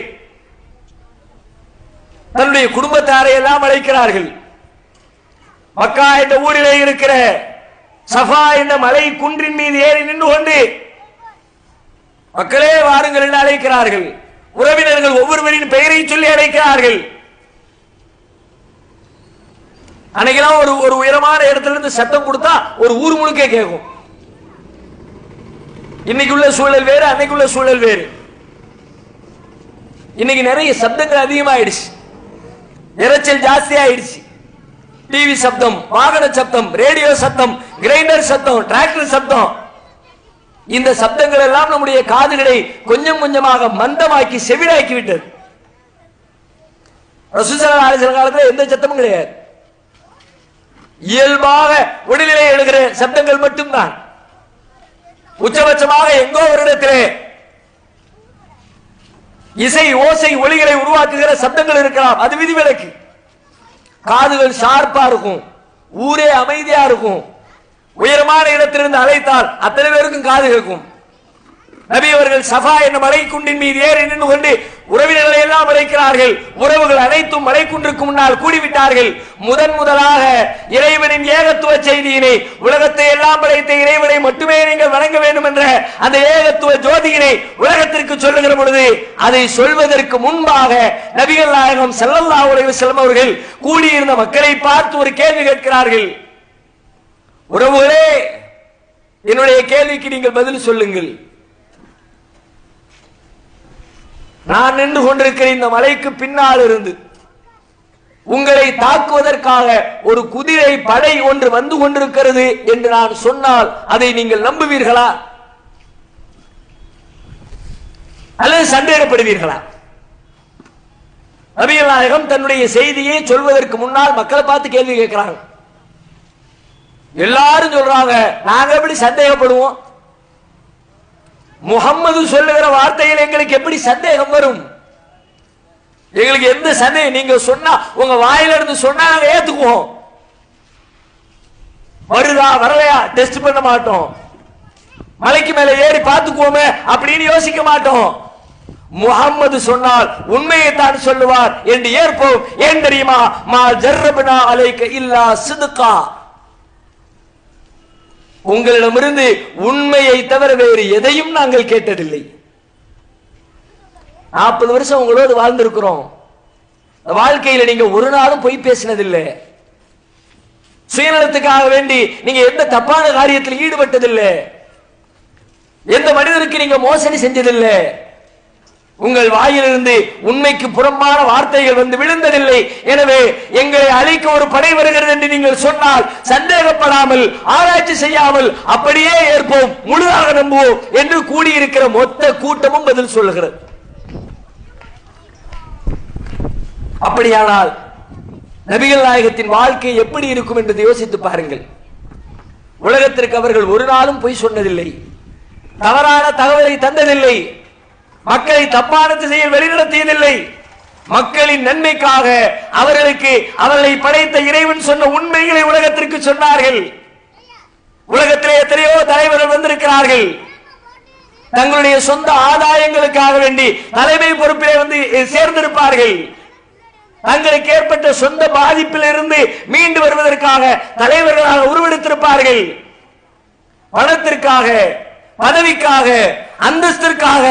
தன்னுடைய குடும்பத்தாரை எல்லாம் அழைக்கிறார்கள். மக்கா என்ற ஊரிலே இருக்கிற சஃபா என்ற மலை குன்றின் மீது ஏறி நின்று கொண்டு மக்களே வாருங்கள் என்று அழைக்கிறார்கள். உறவினர்கள் ஒவ்வொருவரின் பெயரை சொல்லி அழைக்கிறார்கள். அன்னைக்கெல்லாம் ஒரு உயரமான இடத்துல இருந்து சத்தம் கொடுத்தா ஒரு ஊர் முழுக்க கேட்கும். இன்னைக்குள்ள சூழல் வேறு, அன்னைக்குள்ள சூழல் வேறு. இன்னைக்கு நிறைய சப்தங்கள் அதிகமாயிடுச்சு, இரைச்சல் ஜாஸ்தி ஆயிடுச்சு. டிவி சப்தம், வாகன சப்தம், ரேடியோ சத்தம், கிரைண்டர் சத்தம், டிராக்டர் சப்தம். இந்த சப்தங்கள் எல்லாம் நம்முடைய காதுகளை கொஞ்சம் கொஞ்சமாக மந்தமாக்கி செவிடாக்கி விட்டது. ரசூலுல்லாஹி அலைஹி வஸல்லம் காலத்துல எந்த சத்தமும் கிடையாது. இயல்பாக உடலிலே எழுகிற சப்தங்கள் மட்டும்தான். உச்சபட்சமாக எங்கோ ஒரு இடத்திலே இசை ஓசை ஒலிகளை உருவாக்குகிற சப்தங்கள் இருக்கலாம், அது விதிவிலக்கு. காதுகள் ஷார்ப்பா இருக்கும், ஊரே அமைதியா இருக்கும். உயரமான இடத்திலிருந்து அழைத்தால் அத்தனை பேருக்கும் காது கேட்கும். நபி அவர்கள் சஃபா என்ற மலைக்குன்றின் மீது ஏறி நின்று கொண்டு உறவினர்களை எல்லாம் அழைக்கிறார்கள். உறவுகள் அனைத்தும் மலைக்குன்றுக்கு முன்னால் கூடிவிட்டார்கள். முதலாக இறைவனின் ஏகத்துவ செய்தியினை, உலகத்தை எல்லாம் படைத்த இறைவனை மட்டுமே நீங்கள் வணங்க வேண்டும் என்ற அந்த ஏகத்துவ ஜோதியினை உலகத்திற்கு சொல்லுகிற பொழுது, அதை சொல்வதற்கு முன்பாக நபிகள் நாயகம் ஸல்லல்லாஹு அலைஹி வஸல்லம் அவர்கள் கூடியிருந்த மக்களை பார்த்து ஒரு கேள்வி கேட்கிறார்கள். உறவுகளே, என்னுடைய கேள்விக்கு நீங்கள் பதில் சொல்லுங்கள். நான் நின்று கொண்டிருக்கிற இந்த மலைக்கு பின்னால் இருந்து உங்களை தாக்குவதற்காக ஒரு குதிரை படை ஒன்று வந்து கொண்டிருக்கிறது என்று நான் சொன்னால் அதை நீங்கள் நம்புவீர்களா அல்லது சந்தேகப்படுவீர்களா? நபிகள் நாயகம் தன்னுடைய செய்தியை சொல்வதற்கு முன்னால் மக்களை பார்த்து கேள்வி கேட்கிறாங்க. எல்லாரும் சொல்றாங்க, நாங்க எப்படி சந்தேகப்படுவோம்? முகம்மது சொல்லுகிற வார்த்தையில் எங்களுக்கு எப்படி சந்தேகம் வரும்? எங்களுக்கு எந்த சந்தேகம்? நீங்க சொன்னா, உங்க வாயில இருந்து சொன்னா நாங்க ஏத்துக்குவோம். வருதா வரலையா டெஸ்ட் பண்ண மாட்டோம். மலைக்கு மேல ஏறி பார்த்துக்குவோமே அப்படின்னு யோசிக்க மாட்டோம். முகம்மது சொன்னால் உண்மையை தான் சொல்லுவார் என்று ஏற்போம். ஏன் தெரியுமா? மா ஜர்ரபனா அலைக இல்லா சிதுகா. உங்களிடமிருந்து உண்மையை தவிர வேறு எதையும் நாங்கள் கேட்டதில்லை. 40 வருஷம் உங்களோடு வாழ்ந்திருக்கிறோம். வாழ்க்கையில நீங்க ஒரு நாளும் பொய் பேசினதில்லை. சுயநலத்துக்காக வேண்டி நீங்க எந்த தப்பான காரியத்தில் ஈடுபட்டதில்லை. எந்த மனிதருக்கு நீங்க மோசடி செஞ்சதில்லை. உங்கள் வாயிலிருந்து உண்மைக்கு புறம்பான வார்த்தைகள் வந்து விழுந்ததில்லை. எனவே எங்களை அழிக்க ஒரு படை வருகிறது என்று நீங்கள் சொன்னால் சந்தேகப்படாமல் ஆராய்ச்சி செய்யாமல் அப்படியே ஏற்போம், முழுதாக நம்புவோம் என்று கூடியிருக்கிற மொத்த கூட்டமும் பதில் சொல்லுகிறது. அப்படியானால் நபிகள் நாயகத்தின் வாழ்க்கை எப்படி இருக்கும் என்று யோசித்து பாருங்கள். உலகத்திற்கு அவர்கள் ஒரு நாளும் பொய் சொன்னதில்லை, தவறான தகவலை தந்ததில்லை, மக்களை தப்பான திசையில் வெளிநடத்தியதில்லை. மக்களின் நன்மைக்காக அவர்களை படைத்த இறைவன் சொன்ன உண்மைகளை உலகத்திற்கு சொன்னார்கள். உலகத்திலே எத்தனையோ தலைவர்கள் வந்திருக்கிறார்கள். தங்களுடைய சொந்த ஆதாயங்களுக்காக வேண்டி தலைமை பொறுப்பிலே வந்து சேர்ந்திருப்பார்கள். தங்களுக்கு ஏற்பட்ட சொந்த பாதிப்பில் இருந்து மீண்டு வருவதற்காக தலைவர்களாக உருவெடுத்திருப்பார்கள். பணத்திற்காக, பதவிக்காக, அந்தஸ்திற்காக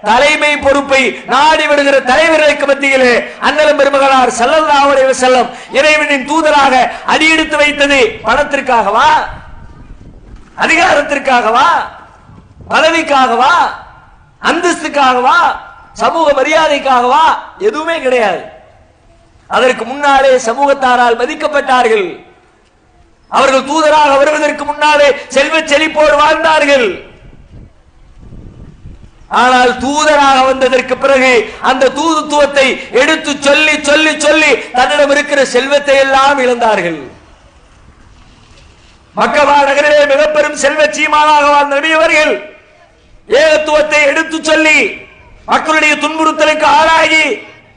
தலைமை பொறுப்பை நாடி விடுகிற தலைவர்களுக்கு மத்தியிலே அண்ணலம் பெருமகனார் ஸல்லல்லாஹு அலைஹி வஸல்லம் இறைவனின் தூதராக அடியெடுத்து வைத்தது பணத்திற்காகவா, அதிகாரத்திற்காகவா, பதவிக்காகவா, அந்தஸ்துக்காகவா, சமூக மரியாதைக்காகவா? எதுவுமே கிடையாது. அதற்கு முன்னாலே சமூகத்தாரால் மதிக்கப்பட்டார்கள். அவர்கள் தூதராக வருவதற்கு முன்னாலே செல்வ செழிப்போடு வாழ்ந்தார்கள். ஆனால் தூதராக வந்ததற்கு பிறகு அந்த தூதுத்துவத்தை எடுத்து சொல்லி சொல்லி சொல்லி தன்னிடம் இருக்கிற செல்வத்தை எல்லாம் இழந்தார்கள். மக்கா நகரிலே மிக பெரும் செல்வ சீமானாக வாழ்ந்த நபி அவர்கள் ஏகத்துவத்தை எடுத்து சொல்லி மக்களுடைய துன்புறுத்தலுக்கு ஆளாகி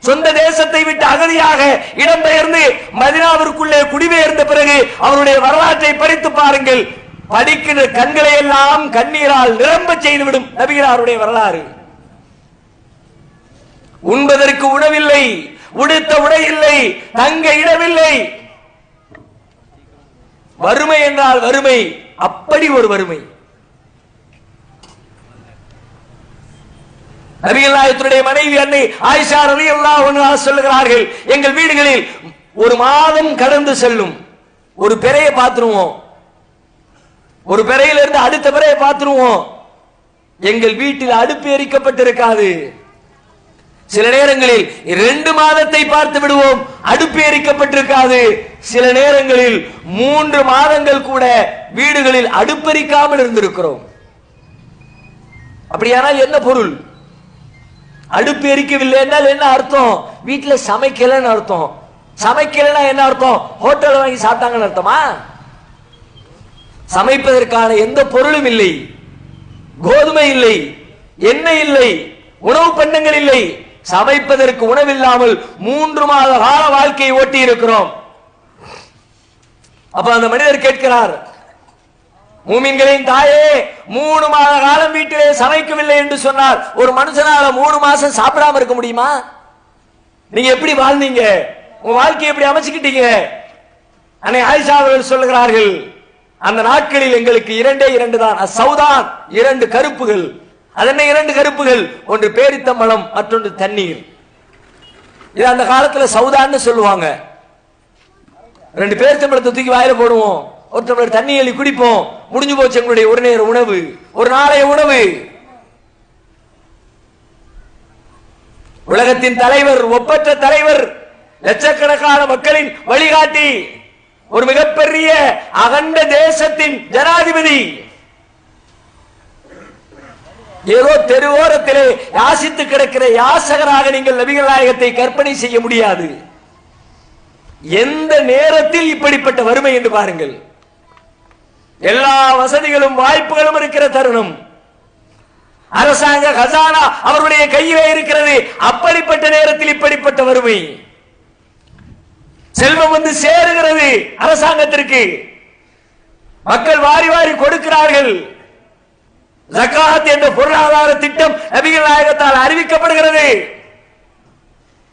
சொந்த தேசத்தை விட்டு அகதியாக இடம்பெயர்ந்து மதீனாவிற்குள்ளே குடிபெயர்ந்த பிறகு அவருடைய வரலாற்றை படித்து பாருங்கள். படிக்கிற கண்களை எல்லாம் கண்ணீரால் நிரம்ப செய்துவிடும் நபிகளாருடைய வரலாறு. உண்பதற்கு உணவில்லை, உடுத்த உடை இல்லை, தங்க இடமில்லை. வறுமை என்றால் வறுமை, அப்படி ஒரு வறுமை. நபிகள் நாயகத்துடைய மனைவி அன்னை ஆயிஷா ரலியல்லாஹு அன்ஹா சொல்லுகிறார்கள், எங்கள் வீடுகளில் ஒரு மாதம் கடந்து செல்லும், ஒரு பெரையை பார்த்துருவோம், ஒரு பெரையில இருந்து அடுத்த பெரையை பார்த்துருவோம். எங்கள் வீட்டில் அடுப்பு எரிக்கப்பட்டிருக்காது. சில நேரங்களில் 2 மாதத்தை பார்த்து விடுவோம், அடுப்பு எரிக்கப்பட்டிருக்காது. சில நேரங்களில் 3 மாதங்கள் கூட வீடுகளில் அடுப்பெரிக்காமல் இருந்திருக்கிறோம். அப்படியானால் என்ன பொருள்? அடுப்பு எரிக்கவில்லை என்றால் என்ன அர்த்தம்? வீட்டில் சமைக்கலன்னு அர்த்தம். சமைக்கலன்னா என்ன அர்த்தம்? ஹோட்டல் வாங்கி சாப்பிட்டாங்கன்னு அர்த்தமா? சமைப்பதற்கான எந்த பொருளும் இல்லை, கோதுமை இல்லை, எண்ணெய் இல்லை, உணவு பண்டங்கள் இல்லை. சமைப்பதற்கு உணவில்லாமல் 3 மாத கால வாழ்க்கையை ஓட்டி இருக்கிறோம். அப்ப அந்த மனிதர் கேட்கிறார், மூமின்களின் தாயே, 3 மாத காலம் வீட்டிலே சமைக்கவில்லை என்று சொன்னார், ஒரு மனுஷனால 3 மாசம் சாப்பிடாம இருக்க முடியுமா? நீங்க எப்படி வாழ்ந்தீங்க? உங்க வாழ்க்கையை எப்படி அமைச்சுக்கிட்டீங்க? அன்னை ஆயிஷா அவர்கள் சொல்லுகிறார்கள், அந்த நாட்களில் எங்களுக்கு 2 தான், சௌதான், 2 கருப்புகள். அதென்ன 2 கருப்புகள்? ஒன்று பேரித்தம்பழம், மற்றொன்று தண்ணீர். இது அந்த காலத்துல சௌதான்னு சொல்லுவாங்க. 2 பேரித்தம்பழத்தை தூக்கி வாயில போடுவோம், ஒரு டம்ளர் தண்ணி அள்ளி குடிப்போம், முடிஞ்சு போச்சு எங்களுடைய ஒரு நேர உணவு, ஒரு நாளைய உணவு. உலகத்தின் தலைவர், ஒப்பற்ற தலைவர், லட்சக்கணக்கான மக்களின் வழிகாட்டி, ஒரு மிகப்பெரிய அகண்ட தேசத்தின் ஜனாதிபதி, ஏதோ தெருவோரத்திலே யாசித்து கிடக்கிற யாசகராக நீங்கள் நபிகள் நாயகத்தை கற்பனை செய்ய முடியாது. எந்த நேரத்தில் இப்படிப்பட்ட வறுமை என்று பாருங்கள். எல்லா வசதிகளும் வாய்ப்புகளும் இருக்கிற தருணம், அரசாங்க கஜானா அவருடைய கையிலே இருக்கிறது. அப்படிப்பட்ட நேரத்தில் இப்படிப்பட்ட வறுமை. செல்வம் வந்து சேருகிறது அரசாங்கத்திற்கு, மக்கள் வாரி வாரி கொடுக்கிறார்கள். ஜகாத் என்ற பொருளாதார திட்டம் நபிகள் நாயகத்தால் அறிவிக்கப்படுகிறது.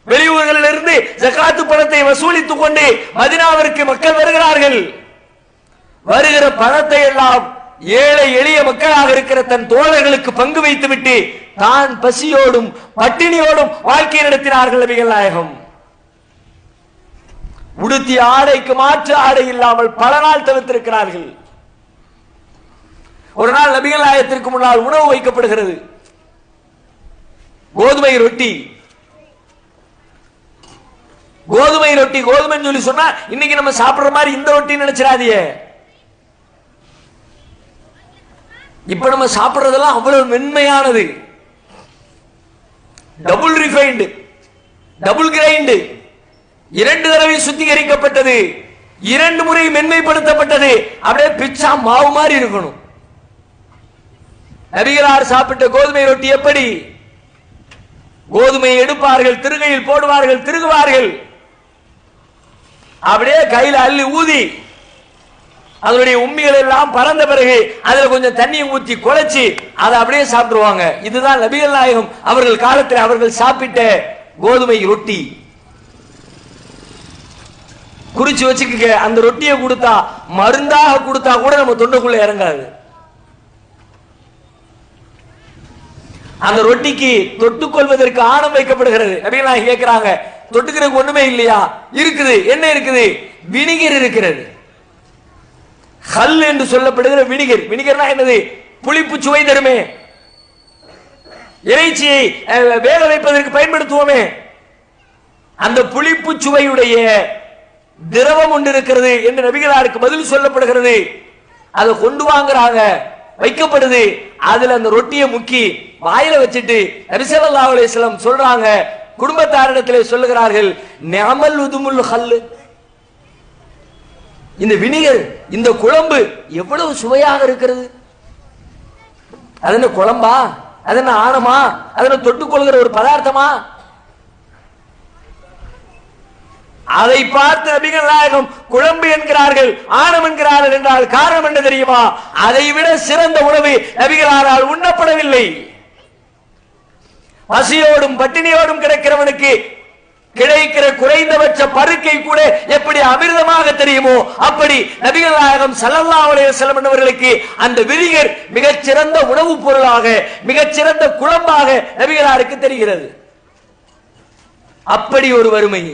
வெளியூர்களில் இருந்து ஜகாத்து பணத்தை வசூலித்துக் கொண்டு மதீனாவிற்கு மக்கள் வருகிறார்கள். வருகிற பணத்தை எல்லாம் ஏழை எளிய மக்களாக இருக்கிற தன் தோழர்களுக்கு பங்கு வைத்துவிட்டு தான் பசியோடும் பட்டினியோடும் வாழ்க்கை நடத்தினார்கள் நபிகள் நாயகம். உடுத்திய ஆடைக்கு மாற்று ஆடை இல்லாமல் பல நாள் தவிர்த்திருக்கிறார்கள். ஒரு நாள் நபிகள் நாயகத்திற்கு முன்னால் உணவு வைக்கப்படுகிறது. கோதுமை ரொட்டி. கோதுமை ரொட்டி கோதுமைன்னு சொல்லி சொன்னா இன்னைக்கு நம்ம சாப்பிடுற மாதிரி இந்த ரொட்டி நினைச்சிடாதீங்க. இப்ப நம்ம சாப்பிடுறதெல்லாம் அவ்வளவு மென்மையானது. டபுள் ரிஃபைன்டு, டபுள் கிரைண்டு, 2 தடவை சுத்திகரிக்கப்பட்டது, 2 முறை மென்மைப்படுத்தப்பட்டது. அப்படியே பிச்சா மாவு மாதிரி இருக்கணும். நபிகளார் சாப்பிட்ட கோதுமை ரொட்டி எப்படி? கோதுமையை எடுப்பார்கள், திருகையில் போடுவார்கள், திருகுவார்கள், அப்படியே கையில் அள்ளி ஊதி அதனுடைய உண்மைகள் எல்லாம் பறந்த பிறகு அதுல கொஞ்சம் தண்ணியை ஊற்றி குழைச்சி அதை அப்படியே சாப்பிடுவாங்க. இதுதான் நபிகள் நாயகம் அவர்கள் காலத்தில் அவர்கள் சாப்பிட்ட கோதுமை ரொட்டி. குறிச்சு வச்சுக்க, அந்த ரொட்டியை கொடுத்தா மருந்தாக கொடுத்தா கூட நம்ம தொண்டைக்குள்ள இறங்காது. அந்த ரொட்டிக்கு தொட்டுக்கொள்வதற்கு ஆணம் வைக்கப்படுகிறது. நபிகள் நாயகம் கேட்கிறாங்க, தொட்டுக்கிறதுக்கு ஒண்ணுமே இல்லையா? இருக்குது. என்ன இருக்குது? வினிகர் இருக்கிறது. ஹல் என்று சொல்லப்படுகிற வினிகர். வினிகர்னா என்னது? புளிப்பு சுவை தருமே. இறைச்சியை வேக வைப்பதற்கு பயன்படுத்துவோமே, அந்த புளிப்பு சுவையுடைய திரவம் ஒன்று இருக்கிறது என்று நபிகளாருக்கு பதில் சொல்லப்படுகிறது. அதை கொண்டு வாங்குறாங்க, வைக்கப்படுது. அதுல அந்த ரொட்டியை முக்கி வாயில வச்சுட்டு நபி ஸல்லல்லாஹு அலைஹி வஸல்லம் சொல்றாங்க, குடும்பத்தாரிடத்திலே சொல்லுகிறார்கள், நிஅமல் உதுமுல் ஹல், இந்த வினிகர், இந்த குழம்பு எவ்வளவு சுவையாக இருக்கிறது. அது என்ன குழம்பா? அது என்ன ஆணமா? அதனை தொட்டுக்கொள்கிற ஒரு பதார்த்தமா? அதை பார்த்து நபிகள் நாயகம் குழம்பு என்கிறார்கள், ஆணம் என்கிறார்கள் என்றால் காரணம் என்ன தெரியுமா? அதை விட சிறந்த உணவு நபிகளாரால் உண்ணப்படவில்லை. பசியோடும் பட்டினியோடும் கிடைக்கிறவனுக்கு கிடைக்கிற குறைந்தபட்ச பருக்கை கூட எப்படி அமிர்தமாக தெரியுமோ அப்படி நபிகள் நாயகம் ஸல்லல்லாஹு அலைஹி வஸல்லம் அவர்களுக்கு அந்த வினிகர் மிகச்சிறந்த உணவுப் பொருளாக, மிகச்சிறந்த குழம்பாக நபிகளாருக்கு தெரிகிறது. அப்படி ஒரு வறுமை.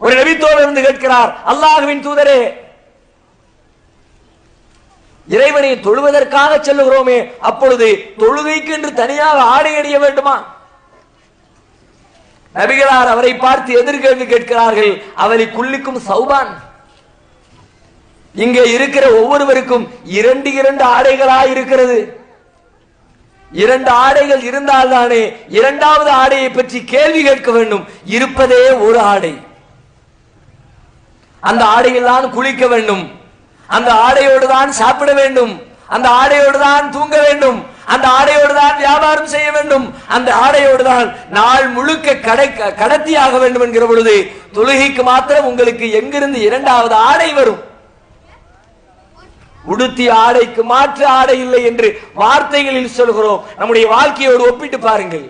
ஒரு நபித்தோழர் இருந்து கேட்கிறார், அல்லாஹ்வின் தூதரே, இறைவனை தொழுவதற்காக செல்லுகிறோமே, அப்பொழுது தொழுகைக்கு என்று தனியாக ஆடை அணிய வேண்டுமா? நபிகளார் அவரை பார்த்து எதிர்கேள்வி கேட்கிறார்கள், அவரை குள்ளிக்கும் சௌபான், இங்கே இருக்கிற ஒவ்வொருவருக்கும் 2 ஆடைகளாய் இருக்கிறது. 2 ஆடைகள் இருந்தால்தானே இரண்டாவது ஆடையை பற்றி கேள்வி கேட்க வேண்டும். இருப்பதே ஒரு ஆடை. அந்த ஆடையில் தான் குளிக்க வேண்டும், அந்த ஆடையோடு தான் சாப்பிட வேண்டும், அந்த ஆடையோடு தான் தூங்க வேண்டும், அந்த ஆடையோடு தான் வியாபாரம் செய்ய வேண்டும், அந்த ஆடையோடு தான் நாள் முழுக்க கடத்தியாக வேண்டும் என்கிற பொழுது தொழுகைக்கு மாத்திரம் உங்களுக்கு எங்கிருந்து 2வது ஆடை வரும்? உடுத்திய ஆடைக்கு மாற்று ஆடை இல்லை என்று வார்த்தைகளில் சொல்கிறோம். நம்முடைய வாழ்க்கையோடு ஒப்பிட்டு பாருங்கள்.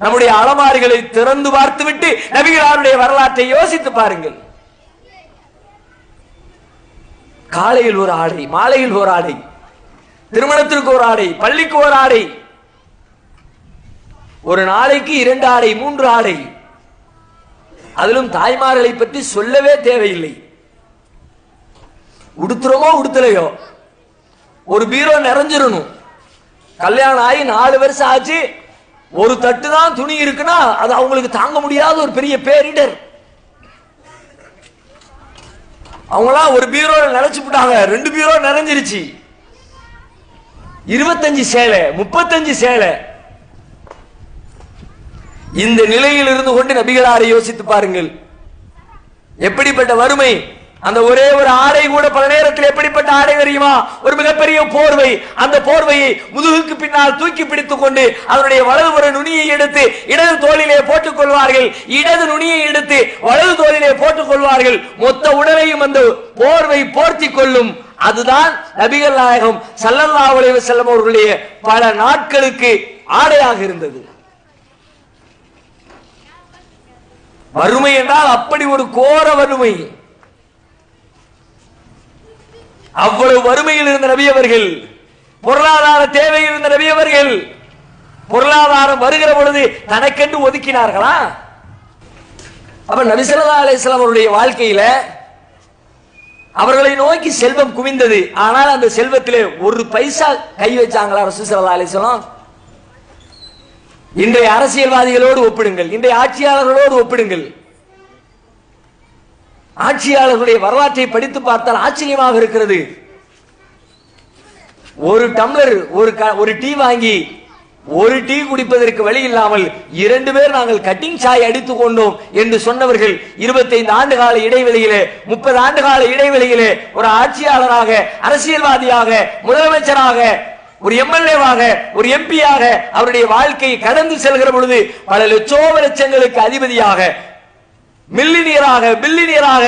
நம்முடைய அலமாரிகளை திறந்து பார்த்துவிட்டு நபிகளாருடைய வரலாற்றை யோசித்து பாருங்கள். காலையில் ஒரு ஆடை, மாலையில் ஒரு ஆடை, திருமணத்திற்கு ஒரு ஆடை, பள்ளிக்கு ஒரு ஆடை, ஒரு நாளைக்கு 2 ஆடை, 3 ஆடை. அதிலும் தாய்மார்களை பற்றி சொல்லவே தேவையில்லை. உடுத்துறோமோ உடுத்தலையோ ஒரு பீரோ நிறைஞ்சிடணும். கல்யாணம் ஆகி 4 வருஷம் ஆச்சு, ஒரு தட்டு தான் துணி இருக்குன்னா அது அவங்களுக்கு தாங்க முடியாத ஒரு பெரிய பேரிடர். அவங்களாம் ஒரு பீரோ நினைச்சு விட்டாங்க, 2 பீரோ நிறைஞ்சிருச்சு. 25 சேலை, 35 சேலை. இந்த நிலையில் இருந்து கொண்டு நபிகளாரை யோசித்து பாருங்கள். எப்படிப்பட்ட வறுமை! அந்த ஒரே ஒரு ஆடை கூட பல நேரத்தில் எப்படிப்பட்ட ஆடை தெரியுமா? ஒரு மிகப்பெரிய போர்வை. அந்த போர்வையை முதுகுக்கு பின்னால் தூக்கி பிடித்துக் கொண்டு அதனுடைய வலதுபுற நுனியை எடுத்து இடது தோளிலே போட்டுக் கொள்வார்கள், இடது நுனியை எடுத்து வலது தோளிலே போட்டுக் கொள்வார்கள். மொத்த உடலையும் அந்த போர்வை போர்த்தி கொள்ளும். அதுதான் நபிகள் நாயகம் ஸல்லல்லாஹு அலைஹி வஸல்லம் அவர்களுடைய பல நாட்களுக்கு ஆடையாக இருந்தது. வறுமை என்றால் அப்படி ஒரு கோர வறுமை. அவ்வளவு வறுமையில் இருந்த நபி அவர்கள், பொருளாதார தேவையில் இருந்த நபி அவர்கள், பொருளாதாரம் வருகிற பொழுது தனக்கென்று ஒதுக்கினார்களா? அப்ப நபி ஸல்லல்லாஹு அலைஹி வஸல்லம் அவருடைய வாழ்க்கையில அவர்களை நோக்கி செல்வம் குவிந்தது. ஆனால் அந்த செல்வத்திலே ஒரு பைசா கை வச்சாங்களா ரசூல் ஸல்லல்லாஹு அலைஹி வஸல்லம்? இன்றைய அரசியல்வாதிகளோடு ஒப்பிடுங்கள், இன்றைய ஆட்சியாளர்களோடு ஒப்பிடுங்கள். ஆட்சியாளர்களுடைய வரலாற்றை படித்து பார்த்தால் ஆச்சரியமாக இருக்கிறது. ஒரு டம்ளர் ஒரு டீ வாங்கி ஒரு டீ குடிப்பதற்கு வழி இல்லாமல் 2 பேர் நாங்கள் கட்டிங் சாய் அடித்துக் கொண்டோம் என்று சொன்னவர்கள் 25 ஆண்டு கால இடைவெளியிலே, 30 ஆண்டு கால இடைவெளியிலே ஒரு ஆட்சியாளராக, அரசியல்வாதியாக, முதலமைச்சராக, ஒரு எம்எல்ஏவாக, ஒரு எம்பியாக அவருடைய வாழ்க்கையை கடந்து செல்கிற பொழுது பல லட்சங்களுக்கு அதிபதியாக, மில்லினியராக, பில்லினியராக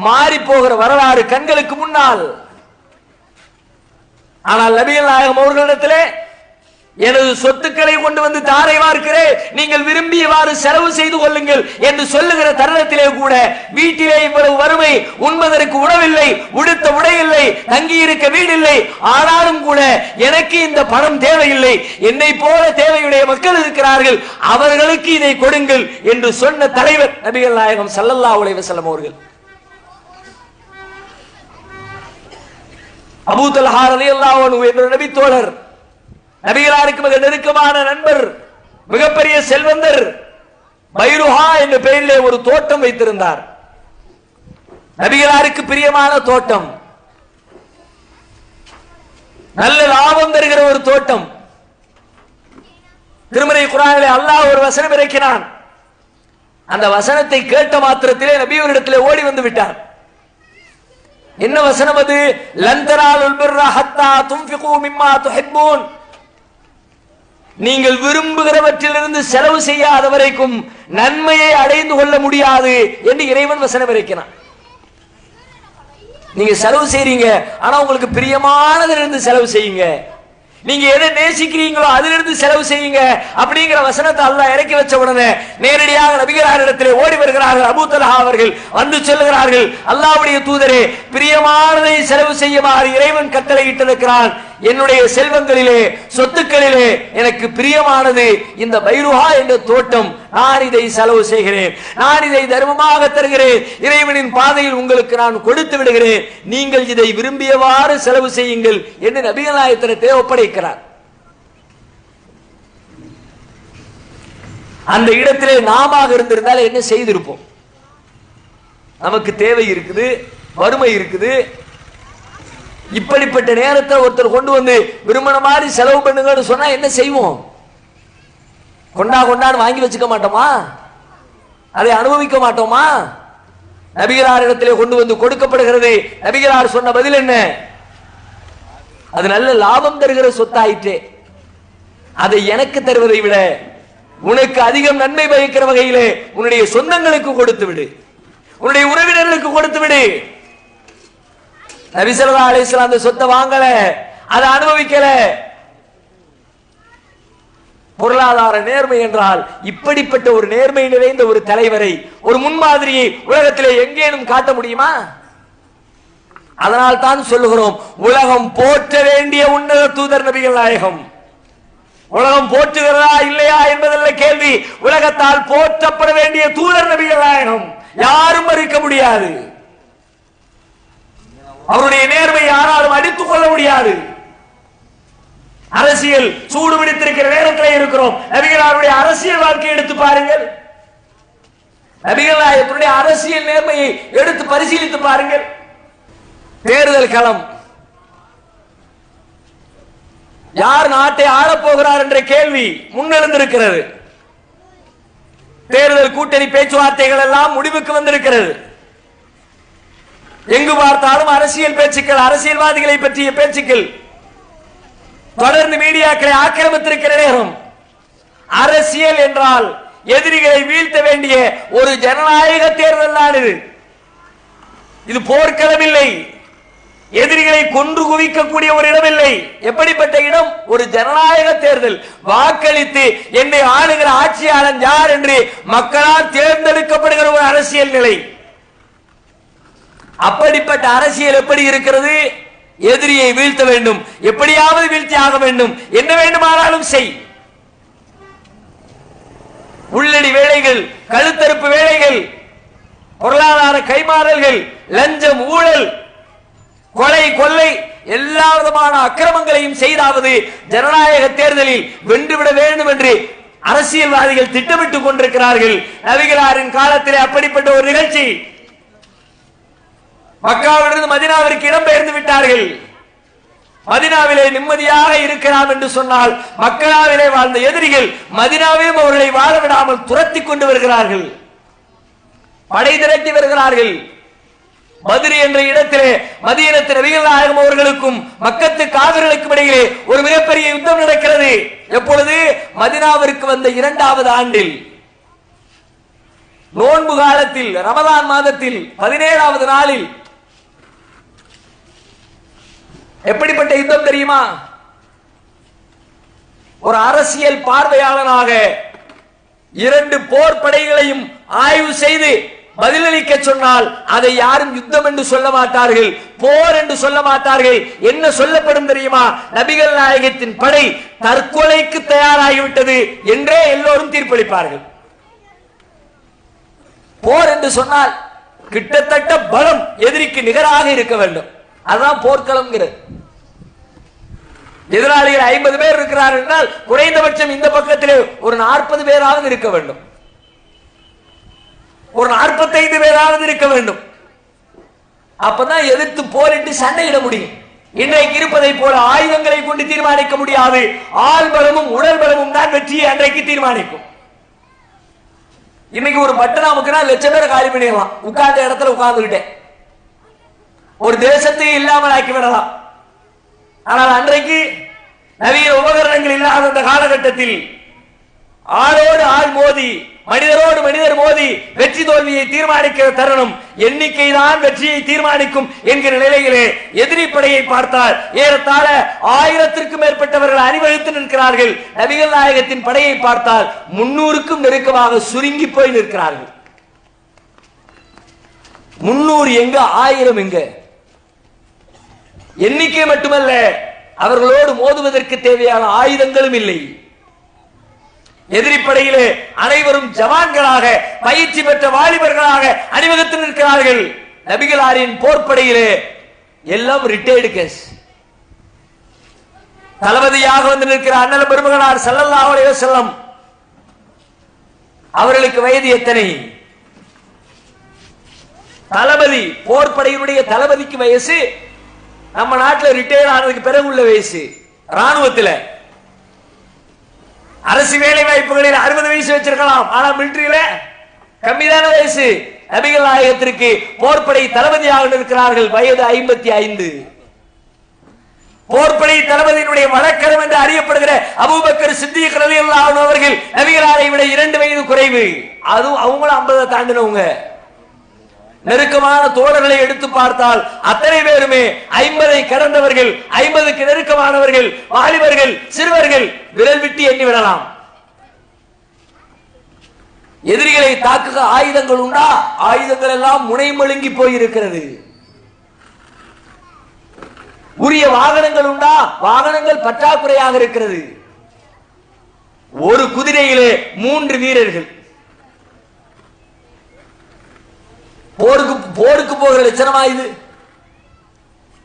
மாறி போகிற வரலாறு கண்களுக்கு முன்னால். ஆனால் நபிகள் நாயகம் அவர்களிடத்திலே எனது சொத்துக்களை கொண்டு வந்து தாரை வார்க்கிறேன், நீங்கள் விரும்பியவாறு செலவு செய்து கொள்ளுங்கள் என்று சொல்லுகிற தருணத்திலே கூட வீட்டிலே இவ்வளவு வறுமை, உண்பதற்கு உணவில்லை, உடுத்த உடை இல்லை, தங்கியிருக்க வீடு இல்லை, ஆனாலும் கூட எனக்கு இந்த பணம் தேவையில்லை, என்னை போல தேவையுடைய மக்கள் இருக்கிறார்கள், அவர்களுக்கு இதை கொடுங்கள் என்று சொன்ன தலைவர் நபிகள் நாயகம் ஸல்லல்லாஹு அலைஹி வஸல்லம் அவர்கள். அபூ தல்ஹா ரலியல்லாஹு அன்ஹு என்ற நபி தோழர், நபிகளாருக்கு மிக நெருக்கமான நண்பர், மிகப்பெரிய செல்வந்தர், பைருஹா என்ற பெயரிலே ஒரு தோட்டம் வைத்திருந்தார். நபிகளாருக்கு பிரியமான தோட்டம், நல்ல லாபம் தருகிற ஒரு தோட்டம். திருமறை குர்ஆனிலே அல்லாஹ் ஒரு வசனம் இறக்கினான். அந்த வசனத்தை கேட்ட மாத்திரத்திலே நபியவரிடத்திலே ஓடி வந்து விட்டார். என்ன வசனம் அது? லன் தனாலுல் பிர்ர ஹத்தா துன்ஃபிகு மிம்மா துஹிப்பூன், நீங்கள் விரும்புகிறவற்றிலிருந்து செலவு செய்யாத வரைக்கும் நன்மையை அடைந்து கொள்ள முடியாது என்று இறைவன் வசனம் இறக்கினான். நீங்க செலவு செய்றீங்க, ஆனா உங்களுக்கு பிரியமானதிலிருந்து செலவு செய்யுங்க, நீங்க எதை நேசிக்கிறீங்களோ அதிலிருந்து செலவு செய்யுங்க அப்படிங்கிற வசனத்தை அல்லாஹ் இறக்கி வச்ச உடனே நேரடியாக நபிகளாரிடத்திலே ஓடி வருகிறார்கள். அபூ தல்ஹா அவர்கள் வந்து சொல்லுகிறார்கள், அல்லாஹ்வுடைய தூதரே, பிரியமானதை செலவு செய்யுமாறு இறைவன் கட்டளையிட்டிருக்கிறான். என்னுடைய செல்வங்களிலே, சொத்துக்களிலே எனக்கு பிரியமானது இந்த பைருஹா என்ற தோட்டம். நான் இதை செலவு செய்கிறேன், நான் இதை தர்மமாக தருகிறேன், இறைவனின் பாதையில் உங்களுக்கு நான் கொடுத்து விடுகிறேன், நீங்கள் இதை விரும்பியவாறு செலவு செய்யுங்கள் என்று நபிகள் நாயகத்திலே ஒப்படைக்கிறார். அந்த இடத்திலே நாம இருந்திருந்தால் என்ன செய்திருப்போம்? நமக்கு தேவை இருக்குது, வறுமை இருக்குது, இப்படிப்பட்ட நேரத்தில் ஒருத்தர் கொண்டு வந்து விரும்பின மாதிரி செலவு பண்ணுங்கன்னு சொன்னா என்ன செய்வோம்? கொண்டான்னு வாங்கி வச்சுக்க மாட்டோமா? அதை அனுபவிக்க மாட்டோமா? நபிகளார் இடத்திலே கொண்டு வந்து கொடுக்கப்படுகிறது. நபிகளார் சொன்ன பதில் என்ன? அது நல்ல லாபம் தருகிற சொத்தாயிற்றே, அதை எனக்கு தருவதை விட உனக்கு அதிகம் நன்மை பயக்கிற வகையிலே உன்னுடைய சொந்தங்களுக்கு கொடுத்து விடு, உன்னுடைய உறவினர்களுக்கு கொடுத்து விடு. நபி ஸல்லல்லாஹு அலைஹி வஸல்லம் அந்த சொத்தை வாங்கல, அதை அனுபவிக்கல. பொருளாதார நேர்மை என்றால் இப்படிப்பட்ட ஒரு நேர்மை நிறைந்த ஒரு தலைவரை, ஒரு முன்மாதிரியை உலகத்திலே எங்கேனும் காட்ட முடியுமா? அதனால் தான் சொல்லுகிறோம், உலகம் போற்ற வேண்டிய உன்னத தூதர் நபிகள் நாயகம். உலகம் போற்றுகிறதா இல்லையா என்பதல்ல கேள்வி, உலகத்தால் போற்றப்பட வேண்டிய தூதர் நபிகள் நாயகம். யாரும் மறுக்க முடியாது. அவருடைய நேர்மை யாராலும் அடித்துக் கொள்ள முடியாது. அரசியல் சூடு பிடித்திருக்கிற நேரத்தில் இருக்கிறோம். நபிகளாருடைய அரசியல் வாழ்க்கையை எடுத்து பாருங்கள், நபிகள் நாயகத்துடைய அரசியல் நேர்மையை எடுத்து பரிசீலித்து பாருங்கள். தேர்தல் களம், யார் நாட்டை ஆளப் போகிறார் என்ற கேள்வி முன்னெழுந்திருக்கிறது. தேர்தல் கூட்டணி பேச்சுவார்த்தைகள் எல்லாம் முடிவுக்கு வந்திருக்கிறது. எங்கு பார்த்தாலும் அரசியல் பேச்சுக்கள், அரசியல்வாதிகளை பற்றிய பேச்சுக்கள் தொடர்ந்து மீடியாக்களை ஆக்கிரமித்திருக்கிற நேரம். அரசியல் என்றால் எதிரிகளை வீழ்த்த வேண்டிய ஒரு ஜனநாயக தேர்தல் தான் இது. இது போர்க்களம் இல்லை, எதிரிகளை கொன்று குவிக்கக்கூடிய ஒரு இடம் இல்லை. எப்படிப்பட்ட இடம்? ஒரு ஜனநாயக தேர்தல். வாக்களித்து என்னை ஆளுகிற ஆட்சியாளன் யார் என்று மக்களால் தேர்ந்தெடுக்கப்படுகிற ஒரு அரசியல் நிலை. அப்படிப்பட்ட அரசியல் எப்படி இருக்கிறது? எதிரியை வீழ்த்த வேண்டும், எப்படியாவது வீழ்த்தி ஆக வேண்டும், என்ன வேண்டுமானாலும் செய். உள்ளடி வேலைகள், கழுத்தறுப்பு வேலைகள், பொருளாதார கைமாறல்கள், லஞ்சம், ஊழல், கொலை, கொள்ளை, எல்லா விதமான அக்கிரமங்களையும் செய்தாவது ஜனநாயக தேர்தலில் வென்றுவிட வேண்டும் என்று அரசியல்வாதிகள் திட்டமிட்டுக் கொண்டிருக்கிறார்கள். நபிகளாரின் காலத்திலே அப்படிப்பட்ட ஒரு நிகழ்ச்சி. மக்காவிலிருந்து மதீனாவிற்கு இடம்பெயர்ந்து விட்டார்கள். மதீனாவிலே நிம்மதியாக இருக்கலாம் என்று சொன்னால் மக்காவிலே வாழ்ந்த எதிரிகள் மதீனாவையும் அவர்களை வாழ விடாமல் துரத்தி கொண்டு வருகிறார்கள், படை திரட்டி வருகிறார்கள். பத்ர் என்ற இடத்திலே மதீனத்து நபிகள் நாயகம் அவர்களுக்கும் மக்கத்து காவிர்களுக்கும் இடையிலே ஒரு மிகப்பெரிய யுத்தம் நடக்கிறது. எப்பொழுது? மதீனாவிற்கு வந்த 2வது ஆண்டில், நோன்பு காலத்தில், ரமதான் மாதத்தில் 17வது நாளில். எப்படிப்பட்ட யுத்தம் தெரியுமா? ஒரு அரசியல் பார்வையாளனாக 2 போர் படைகளையும் ஆய்வு செய்து பதிலளிக்க சொன்னால் அதை யாரும் யுத்தம் என்று சொல்ல மாட்டார்கள், போர் என்று சொல்ல மாட்டார்கள். என்ன சொல்லப்படும் தெரியுமா? நபிகள் நாயகத்தின் படை தற்கொலைக்கு தயாராகிவிட்டது என்றே எல்லோரும் தீர்ப்பளிப்பார்கள். போர் என்று சொன்னால் கிட்டத்தட்ட பலம் எதிரிக்கு நிகராக இருக்க வேண்டும். அதுதான் போர்க்களம். எதிராளிகள் 50 பேர் இருக்கிறார் என்றால் குறைந்தபட்சம் இந்த பக்கத்திலே ஒரு 40 பேராவது இருக்க வேண்டும், ஒரு 45 பேராவது இருக்க வேண்டும். அப்பதான் எதிர்த்து போரிட்டு சண்டையிட முடியும். இன்றைக்கு இருப்பதை போல ஆயுதங்களை கொண்டு தீர்மானிக்க முடியாது. ஆள் பலமும் உடல் பலமும் தான் வெற்றியை அன்றைக்கு தீர்மானிக்கும். இன்னைக்கு ஒரு பட்டனா முக்கினா லட்சம் பேரை காலி பண்ணிடலாம், உட்கார்ந்த இடத்துல உட்கார்ந்துகிட்டே ஒரு தேசத்தை இல்லாமல் ஆக்கி விடலாம். ஆனால் அன்றைக்கு நவீன உபகரணங்கள் இல்லாத அந்த காலகட்டத்தில் ஆளோடு ஆள் மோதி, மனிதரோடு மனிதர் மோதி வெற்றி தோல்வியை தீர்மானிக்கிற தருணம். எண்ணிக்கை தான் வெற்றியை தீர்மானிக்கும் என்கிற நிலையிலே எதிரி படையை பார்த்தால் ஏறத்தாழ 1000க்கும் மேற்பட்டவர்கள் அணிவகுத்து நிற்கிறார்கள். நபிகள் நாயகத்தின் படையை பார்த்தால் 300க்கும் நெருக்கமாக சுருங்கி போய் நிற்கிறார்கள். 300 எங்க, 1000 எங்க? எண்ணிக்கை மட்டுமல்ல, அவர்களோடு மோதுவதற்கு தேவையான ஆயுதங்களும் இல்லை. எதிரி படையிலே அனைவரும் ஜவான்களாக, பயிற்சி பெற்ற வாலிபர்களாக அணிவகுத்து நிற்கிறார்கள். நபிகளாரின் போர்ப்படையிலே எல்லாம் ரிட்டையர்டு கேஸ். தளபதியாக வந்து நிற்கிற அண்ணல் பெருமகனார் ஸல்லல்லாஹு அலைஹி வஸல்லம் அவர்களுக்கு வயது எத்தனை? தளபதி, போர்ப்படையினுடைய தளபதிக்கு வயசு நம்ம நாட்டில் ரிட்டையர் ஆனதுக்கு பிறகு உள்ள வயசு. ராணுவத்தில் அரசு வேலை வாய்ப்புகளில் 60 வயசு வச்சிருக்கலாம், ஆனா மிலிட்டரியில கம்மிதான வயசு. நபிகள் நாயகத்திற்கு போர்ப்படை தளபதியாக இருக்கிறார்கள், வயது 55. போர்ப்படை தளபதியினுடைய வழக்கரம் என்று அறியப்படுகிற அபூபக்கர் சித்திக் ரலியல்லாஹு அன்ஹு அவர்கள் நபிகளாரை விட 2 வயது குறைவு. அதுவும் அவங்களும் 50 தாண்டினவங்க. நெருக்கமான தோழர்களை எடுத்து பார்த்தால் அத்தனை பேருமே 50 கடந்தவர்கள், 50க்கு நெருக்கமானவர்கள், வாலிபர்கள், சிறுவர்கள், விரல் விட்டு எண்ணி விடலாம். எதிரிகளை தாக்குக ஆயுதங்கள் உண்டா? ஆயுதங்கள் எல்லாம் முனைமழுங்கி போயிருக்கிறது. உரிய வாகனங்கள் உண்டா? வாகனங்கள் பற்றாக்குறையாக இருக்கிறது. ஒரு குதிரையிலே 3 வீரர்கள். போருக்கு போகிற லட்சணமா இது?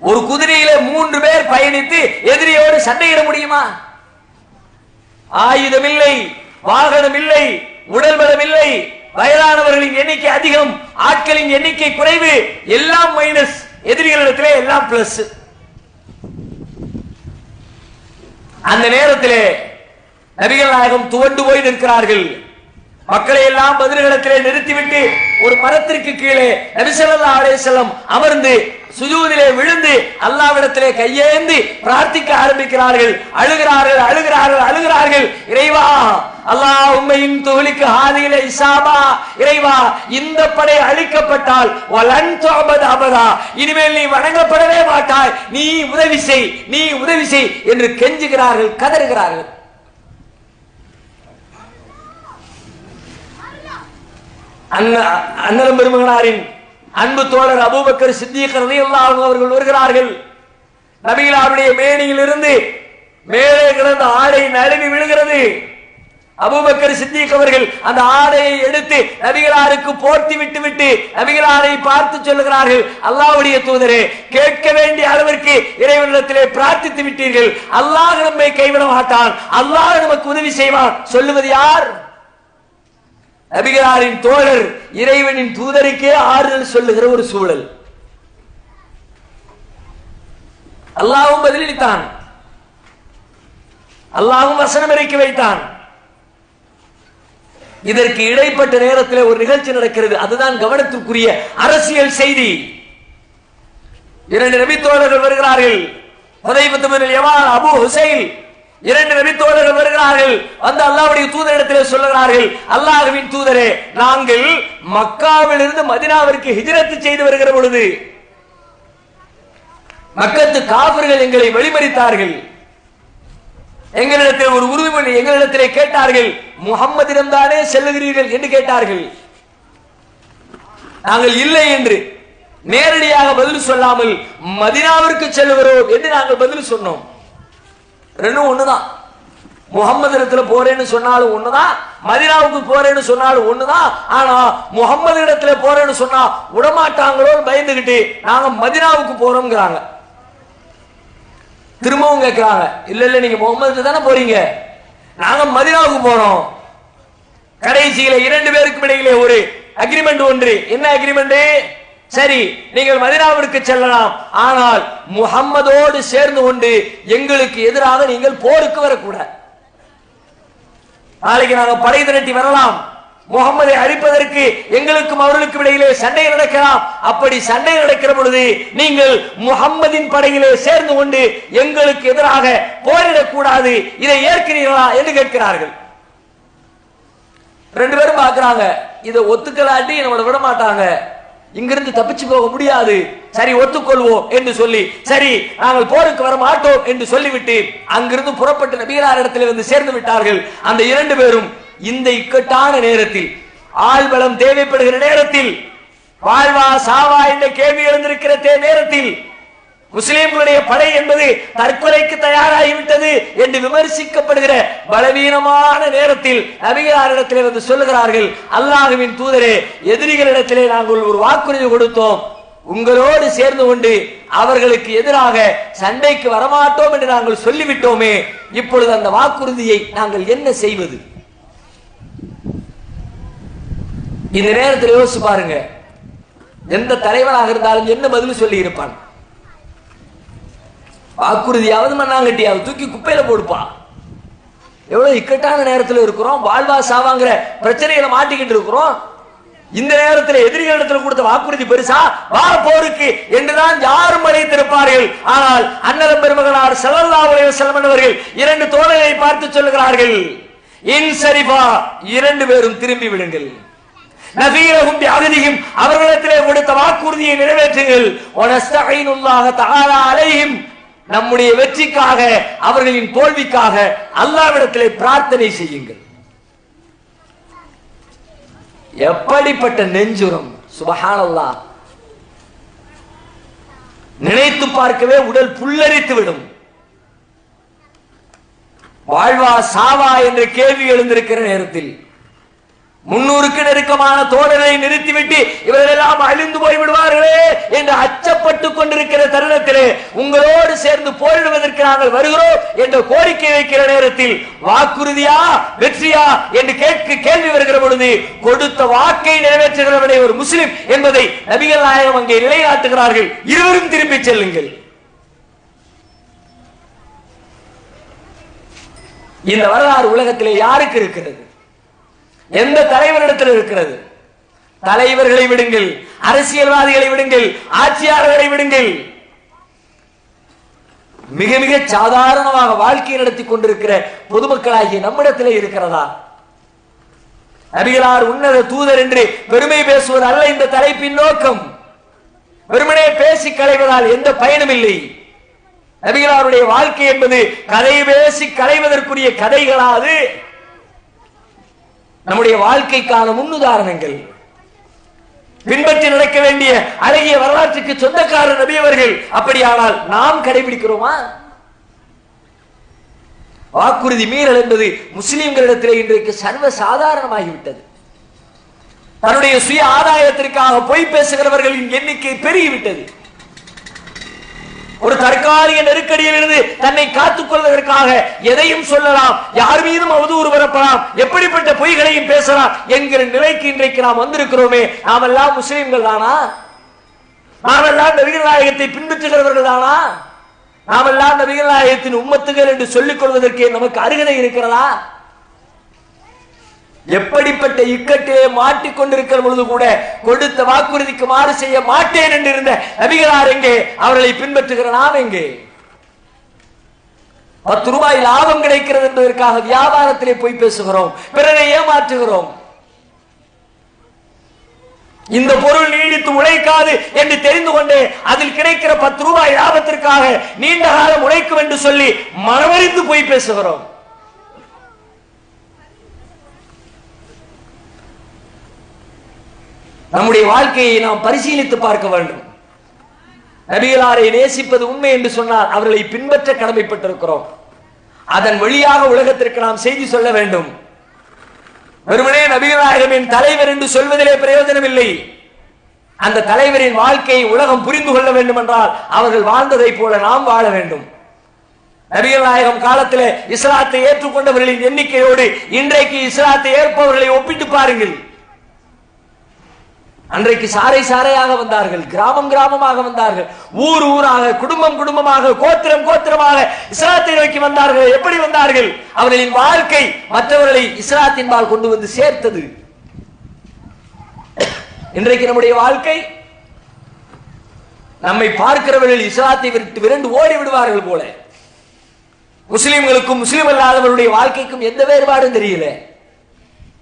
ஒரு குதிரையிலே 3 பேர் பயணித்து எதிரியோடு சண்டையிட முடியுமா? ஆயுதம் இல்லை, வாகனம் இல்லை, உடல் பலம் இல்லை, வயதானவர்களின் எண்ணிக்கை அதிகம், ஆட்களின் எண்ணிக்கை குறைவு, எல்லாம் மைனஸ். எதிரிகளிடத்திலே எல்லாம் பிளஸ். அந்த நேரத்திலே நபிகள் நாயகம் துவண்டு போய் நிற்கிறார்கள். மக்களை எல்லாம் பதில்களத்திலே நிறுத்திவிட்டு ஒரு மரத்திற்கு கீழே நபி ஸல்லல்லாஹு அலைஹி வஸல்லம் அமர்ந்து சுஜூதிலே விழுந்து அல்லாஹ்விடத்திலே கையேந்தி பிரார்த்திக்க ஆரம்பிக்கிறார்கள். அழுகிறார்கள், அழுகிறார்கள், அழுகிறார்கள். இறைவா, அல்லாஹும்ம இன் துஹ்லிக ஹாதிஹில் இஸாபா, இறைவா இந்த படை அழிக்கப்பட்டால் வலன் துஅபத அபதா, இனிமேல் நீ வணங்கப்படவே மாட்டாய், நீ உதவி செய், நீ உதவி செய் என்று கெஞ்சுகிறார்கள், கதறுகிறார்கள். அண்ணலும் பெருமகனாரின் அன்பு தோழர் அபூபக்கர் சித்திக் ரலியல்லாஹு அன்ஹு அவர்கள் வருகிறார்கள். நபிகளாருடைய மேனியில் இருந்து மேலே கிடந்த ஆடை நழுவி விழுகிறது. அபூபக்கர் சித்திக் அவர்கள் அந்த ஆடையை எடுத்து நபிகளாருக்கு போர்த்தி விட்டு நபிகளாரை பார்த்து சொல்லுகிறார்கள், அல்லாஹ்வுடைய தூதரே, கேட்க வேண்டிய அளவிற்கு இறைவனிடத்திலே பிரார்த்தித்து விட்டீர்கள். அல்லாஹ் நம்மை கைவிட மாட்டான், அல்லாஹ் நமக்கு உதவி செய்வான். சொல்லுவது யார்? நபிகளாரின் தோழர் இறைவனின் தூதருக்கே ஆறுதல் சொல்லுகிற ஒரு சூழல். அல்லாஹ்வும் பதிலளித்தான், அல்லாஹ்வும் வசனம் இறக்கி வைத்தான். இதற்கு இடைப்பட்ட நேரத்தில் ஒரு நிகழ்ச்சி நடக்கிறது. அதுதான் கவனத்திற்குரிய அரசியல் செய்தி. இரண்டு நபி தோழர்கள் வருகிறார்கள். ஹுதைஃபத் பின் யமான், அபூ ஹுசைல், இரண்டு நபி தோழர்கள் வருகிறார்கள். வந்து அல்லாஹ்வுடைய தூதரிடத்தில் சொல்லுகிறார்கள், அல்லாஹ்வின் தூதரே, நாங்கள் மக்காவில் இருந்து மதீனாவிற்கு ஹிஜ்ரத் செய்து வருகிற பொழுது மக்கத்து காஃபிர்கள் எங்களை வழிமறித்தார்கள். எங்களிடத்தில் ஒரு உறுதிமொழி எங்களிடத்திலே கேட்டார்கள், முஹம்மதிடம் தானே செல்லுகிறீர்கள் என்று கேட்டார்கள். நாங்கள் இல்லை என்று நேரடியாக பதில் சொல்லாமல் மதீனாவிற்கு செல்லுகிறோம் என்று நாங்கள் பதில் சொன்னோம். ரெண்டும் ஒண்ணுதான். முகம்மது இடத்துல போறேன்னு சொன்னாலும் ஒண்ணுதான், மதீனாவுக்கு போறேன்னு சொன்னாலும் ஒண்ணுதான். ஆனா முகம்மது இடத்துல போறேன்னு சொன்னா விடமாட்டாங்களோ பயந்துகிட்டு நாங்க மதீனாவுக்கு போறோம்ங்கிறாங்க. திரும்பவும் கேட்கிறாங்க, இல்ல இல்ல நீங்க முகம்மது தானே போறீங்க, நாங்க மதீனாவுக்கு போறோம். கடைசியில இரண்டு பேருக்கும் இடையிலே ஒரு அக்ரிமெண்ட் ஒன்று. என்ன அக்ரிமெண்ட்? சரி, நீங்கள் மதீனாவிற்கு செல்லலாம், ஆனால் முஹம்மதோடு சேர்ந்து கொண்டு எங்களுக்கு எதிராக நீங்கள் போருக்கு வரக்கூடாது. நாளைக்கு நாங்க படை திரட்டி வரலாம், முகம்மதை அழிப்பதற்கு எங்களுக்கும் அவர்களுக்கும் இடையிலே சண்டை நடக்கலாம். அப்படி சண்டை நடக்கிற பொழுது நீங்கள் முகம்மதின் படையிலே சேர்ந்து கொண்டு எங்களுக்கு எதிராக போரிடக்கூடாது, இதை ஏற்கிறீர்களா என்று கேட்கிறார்கள். ரெண்டு பேரும் பார்க்கிறாங்க, இதை ஒத்துக்கலாட்டி நம்மளை விட மாட்டாங்க, இங்கிருந்து தப்பிச்சு போக முடியாது, சரி ஒத்துக்கொள்வோம் என்று சொல்லி, சரி நாங்கள் போருக்கு வர மாட்டோம் என்று சொல்லிவிட்டு அங்கிருந்து புறப்பட்டு நபிகளார் இடத்தில் வந்து சேர்ந்து விட்டார்கள். அந்த இரண்டு பேரும் இந்த இக்கட்டான நேரத்தில், ஆள்பலம் தேவைப்படுகிற நேரத்தில், வாழ்வா சாவா என்ற கேள்வி எழுந்திருக்கிற நேரத்தில், முஸ்லிம்களுடைய படை என்பது தற்கொலைக்கு தயாராகிவிட்டது என்று விமர்சிக்கப்படுகிற பலவீனமான நேரத்தில் நபிகளாரிடத்திலே வந்து சொல்லுகிறார்கள், அல்லாஹ்வின் தூதரே, எதிரிகளிடத்திலே நாங்கள் ஒரு வாக்குறுதி கொடுத்தோம், உங்களோடு சேர்ந்து கொண்டு அவர்களுக்கு எதிராக சண்டைக்கு வரமாட்டோம் என்று நாங்கள் சொல்லிவிட்டோமே, இப்பொழுது அந்த வாக்குறுதியை நாங்கள் என்ன செய்வது? இந்த நேரத்தில் யோசிச்சு பாருங்க, எந்த தலைவராக இருந்தாலும் என்ன பதில் சொல்லி இருப்பான்? வாக்குறுதியாவது மண்ணாங்கட்டியாவது தூக்கி குப்பையில போடுப்பா. எவ்வளவு இக்கட்டான நேரத்தில் இருக்கிறோம், வாழ்வா சாவாங்கிற பிரச்சனைகளை மாட்டிக்கிட்டு இருக்கிறோம். இந்த நேரத்தில் எதிரிகளிடத்தில் கொடுத்த வாக்குறுதி பெருசா? வார போருக்கு என்றுதான் யாரும் அழைத்திருப்பார்கள். ஆனால் அன்னலம் பெருமகனார் ஸல்லல்லாஹு அலைஹி வஸல்லம் அவர்கள் இரண்டு தோழரை பார்த்து சொல்லுகிறார்கள், இன்சரிஃபா, இரண்டு பேரும் திரும்பி விடுங்கள், நபீரஹும் பிஅஹதிஹிம், அவர்களிடத்திலே கொடுத்த வாக்குறுதியை நிறைவேற்றுங்கள், வனஸ்தஈனுல்லாஹ தஆலா அலைஹிம், நம்முடைய வெற்றிக்காக அவர்களின் தோல்விக்காக அல்லாஹ்விடத்திலே பிரார்த்தனை செய்யுங்கள். எப்படிப்பட்ட நெஞ்சுரம்! சுப்ஹானல்லாஹ், நினைத்து பார்க்கவே உடல் புல்லரித்து விடும். வாழ்வா சாவா என்ற கேள்வி எழுந்திருக்கிற நேரத்தில் 300க்கு நெருக்கமான தோழரை நிறுத்திவிட்டு இவர்கள் எல்லாம் அழிந்து போய் விடுவார்களே என்று அச்சப்பட்டு கொண்டிருக்கிற தருணத்திலே உங்களோடு சேர்ந்து போரிடுவதற்கு நாங்கள் வருகிறோம் என்ற கோரிக்கை வைக்கிற நேரத்தில் வாக்குறுதியா வெற்றியா என்று கேள்வி வருகிற பொழுது கொடுத்த வாக்கை நிறைவேற்றுகிறவனே ஒரு முஸ்லிம் என்பதை நபிகள் நாயகம் அங்கே நிலைநாட்டுகிறார்கள். இருவரும் திரும்பி செல்லுங்கள். இந்த வரலாறு உலகத்திலே யாருக்கு இருக்கிறது? எந்த தலைவரிடத்தில் இருக்கிறது? தலைவர்களை விடுங்கள், அரசியல்வாதிகளை விடுங்கள், ஆட்சியாளர்களை விடுங்கள், மிக மிக சாதாரணமாக வாழ்க்கை நடத்தி கொண்டிருக்கிற பொதுமக்களாகிய நம்மிடத்திலே இருக்கிறதா? நபிகளார் உன்னத தூதர் என்று பெருமை பேசுவது அல்ல இந்த தலைப்பின் நோக்கம். வெறுமனே பேசி களைவதால் எந்த பயனும் இல்லை. நபிகளாருடைய வாழ்க்கை என்பது கதை பேசி களைவதற்குரிய கதைகளாது நம்முடைய வாழ்க்கைக்கான முன்னுதாரணங்கள். பின்பற்றி நடக்க வேண்டிய அழகிய வரலாற்றுக்கு சொந்தக்காரர் நபி அவர்கள். அப்படியானால் நாம் கடைபிடிக்கிறோமா? வாக்குறுதி மீறல் என்பது முஸ்லிம்களிடத்திலே இன்றைக்கு சர்வ சாதாரணமாகிவிட்டது. தன்னுடைய சுய ஆதாயத்திற்காக பொய் பேசுகிறவர்களின் எண்ணிக்கை பெருகிவிட்டது. ஒரு தற்காலிக நெருக்கடியில் இருந்து தன்னை காத்துக் கொள்வதற்காக எதையும் சொல்லலாம், யார் மீதும் அவதூறு வரப்படலாம், எப்படிப்பட்ட பொய்களையும் பேசலாம் என்கிற நிலைக்கு இன்றைக்கு நாம் வந்திருக்கிறோமே. நாம் எல்லாம் முஸ்லிம்கள் தானா? நாம் எல்லாம் நபிகள் நாயகத்தை பின்பற்றுகிறவர்கள் தானா? நாம் எல்லாம் நபிகள் நாயகத்தின் உம்மத்துகள் என்று சொல்லிக் கொள்வதற்கு நமக்கு அருகதை இருக்கிறதா? எப்படிப்பட்ட இக்கட்டிலே மாட்டிக்கொண்டிருக்கிற பொழுது கூட கொடுத்த வாக்குறுதிக்கு மாறு செய்ய மாட்டேன் என்று இருந்த நபிகளார் எங்கே? அவர்களை பின்பற்றுகிற நாம் எங்கே? 10 ரூபாய் லாபம் கிடைக்கிறது என்பதற்காக வியாபாரத்திலே போய் பேசுகிறோம், பிறரை ஏமாற்றுகிறோம். இந்த பொருள் நீடித்து உழைக்காது என்று தெரிந்து கொண்டே அதில் கிடைக்கிற 10 ரூபாய் லாபத்திற்காக நீண்ட காலம் உழைக்கும் என்று சொல்லி மனமறிந்து போய் பேசுகிறோம். நம்முடைய வாழ்க்கையை நாம் பரிசீலித்து பார்க்க வேண்டும். நபிகளாரை நேசிப்பது உண்மை என்று சொன்னால் அவர்களை பின்பற்ற கடமைப்பட்டிருக்கிறோம். அதன் வழியாக உலகத்திற்கு நாம் செய்தி சொல்ல வேண்டும். வெறுமனே நபிகள் நாயகமின் தலைவர் என்று சொல்வதிலே பிரயோஜனம் இல்லை. அந்த தலைவரின் வாழ்க்கையை உலகம் புரிந்து கொள்ள வேண்டும் என்றால் அவர்கள் வாழ்ந்ததை போல நாம் வாழ வேண்டும். நபிகள் நாயகம் காலத்தில் இஸ்லாத்தை ஏற்றுக்கொண்டவர்களின் எண்ணிக்கையோடு இன்றைக்கு இஸ்லாத்தை ஏற்பவர்களை ஒப்பிட்டு பாருங்கள். அன்றைக்கு சாறை சாறையாக வந்தார்கள், கிராமம் கிராமமாக வந்தார்கள், ஊர் ஊராக, குடும்பம் குடும்பமாக, கோத்திரம் கோத்திரமாக இஸ்லாத்தை நோக்கி வந்தார்கள். எப்படி வந்தார்கள்? அவர்களின் வாழ்க்கை மற்றவர்களை இஸ்லாத்தின் பால் கொண்டு வந்து சேர்த்தது. இன்றைக்கு நம்முடைய வாழ்க்கை, நம்மை பார்க்கிறவர்கள் இஸ்லாத்தை விரண்டு ஓடி விடுவார்கள் போல. முஸ்லிம்களுக்கும் முஸ்லிம் அல்லாதவருடைய வாழ்க்கைக்கும் எந்த வேறுபாடும் தெரியல.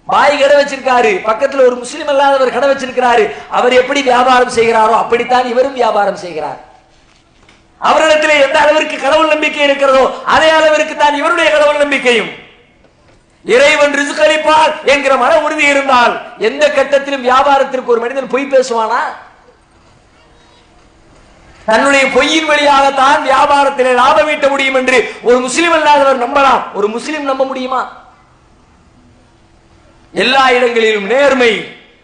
பாய் கடை வச்சிருக்காரு, பக்கத்தில் ஒரு முஸ்லிம் அல்லாதவர் கடை வச்சிருக்கிறாரு. அவர் எப்படி வியாபாரம் செய்கிறாரோ அப்படித்தான் இவரும் வியாபாரம் செய்கிறார். அவரிடத்தில் எந்த அளவிற்கு கடவுள் நம்பிக்கை இருக்கிறதோ அதே அளவிற்கு தான் இவருடைய கடவுள் நம்பிக்கையும். இறைவன் ரிஸ்க் அளிப்பார் என்கிற மன உறுதி இருந்தால் எந்த கட்டத்திலும் வியாபாரத்திற்கு ஒரு மனிதன் பொய் பேசுவானா? தன்னுடைய பொய்யின் வழியாக தான் வியாபாரத்திலே லாபம் ஈட்ட முடியும் என்று ஒரு முஸ்லிம் அல்லாதவர் நம்பலாம். ஒரு முஸ்லிம் நம்ப முடியுமா? எல்லா இடங்களிலும் நேர்மை,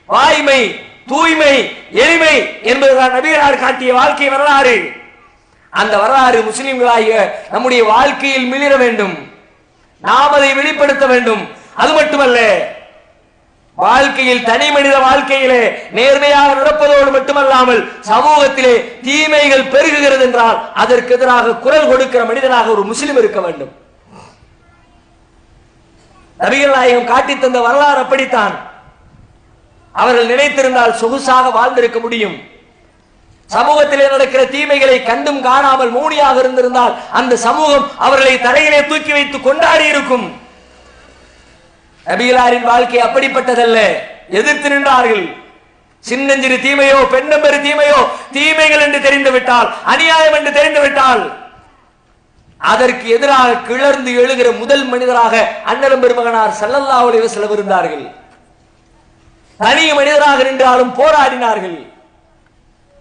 வாய்மை, தூய்மை, எளிமை என்பதுதான் நபிகளார் காட்டிய வாழ்க்கை வரலாறு. அந்த வரலாறு முஸ்லிம்களாகிய நம்முடைய வாழ்க்கையில் மிளிர வேண்டும். நாம் அதை வெளிப்படுத்த வேண்டும். அது மட்டுமல்ல, வாழ்க்கையில் தனி மனித வாழ்க்கையிலே நேர்மையாக நடப்பதோடு மட்டுமல்லாமல் சமூகத்திலே தீமைகள் பெருகுகிறது என்றால் அதற்கு எதிராக குரல் கொடுக்கிற மனிதனாக ஒரு முஸ்லிம் இருக்க வேண்டும். நபிகள் நாயகம் காட்டி தந்த வரலாறு அப்படித்தான். அவர்கள் நினைத்திருந்தால் சொகுசாக வாழ்ந்திருக்க முடியும். சமூகத்திலே நடக்கிற தீமைகளை கண்டும் காணாமல் மூடியாக இருந்திருந்தால் அந்த சமூகம் அவர்களை தலையிலே தூக்கி வைத்து கொண்டாடி இருக்கும். நபிகளாரின் வாழ்க்கை அப்படிப்பட்டதல்ல. எதிர்த்து நின்றார்கள். சின்னஞ்சிறு தீமையோ பெண்ணம்பெரு தீமையோ தீமைகள் என்று தெரிந்து விட்டால், அநியாயம் என்று தெரிந்து விட்டால் அதற்கு எதிராக கிளர்ந்து எழுகிற முதல் மனிதராக அண்ணலும் பெருமகனார் ஸல்லல்லாஹு அலைஹி வஸல்லம் இருந்தார்கள். தனி மனிதராக நின்றாலும் போராடினார்கள்.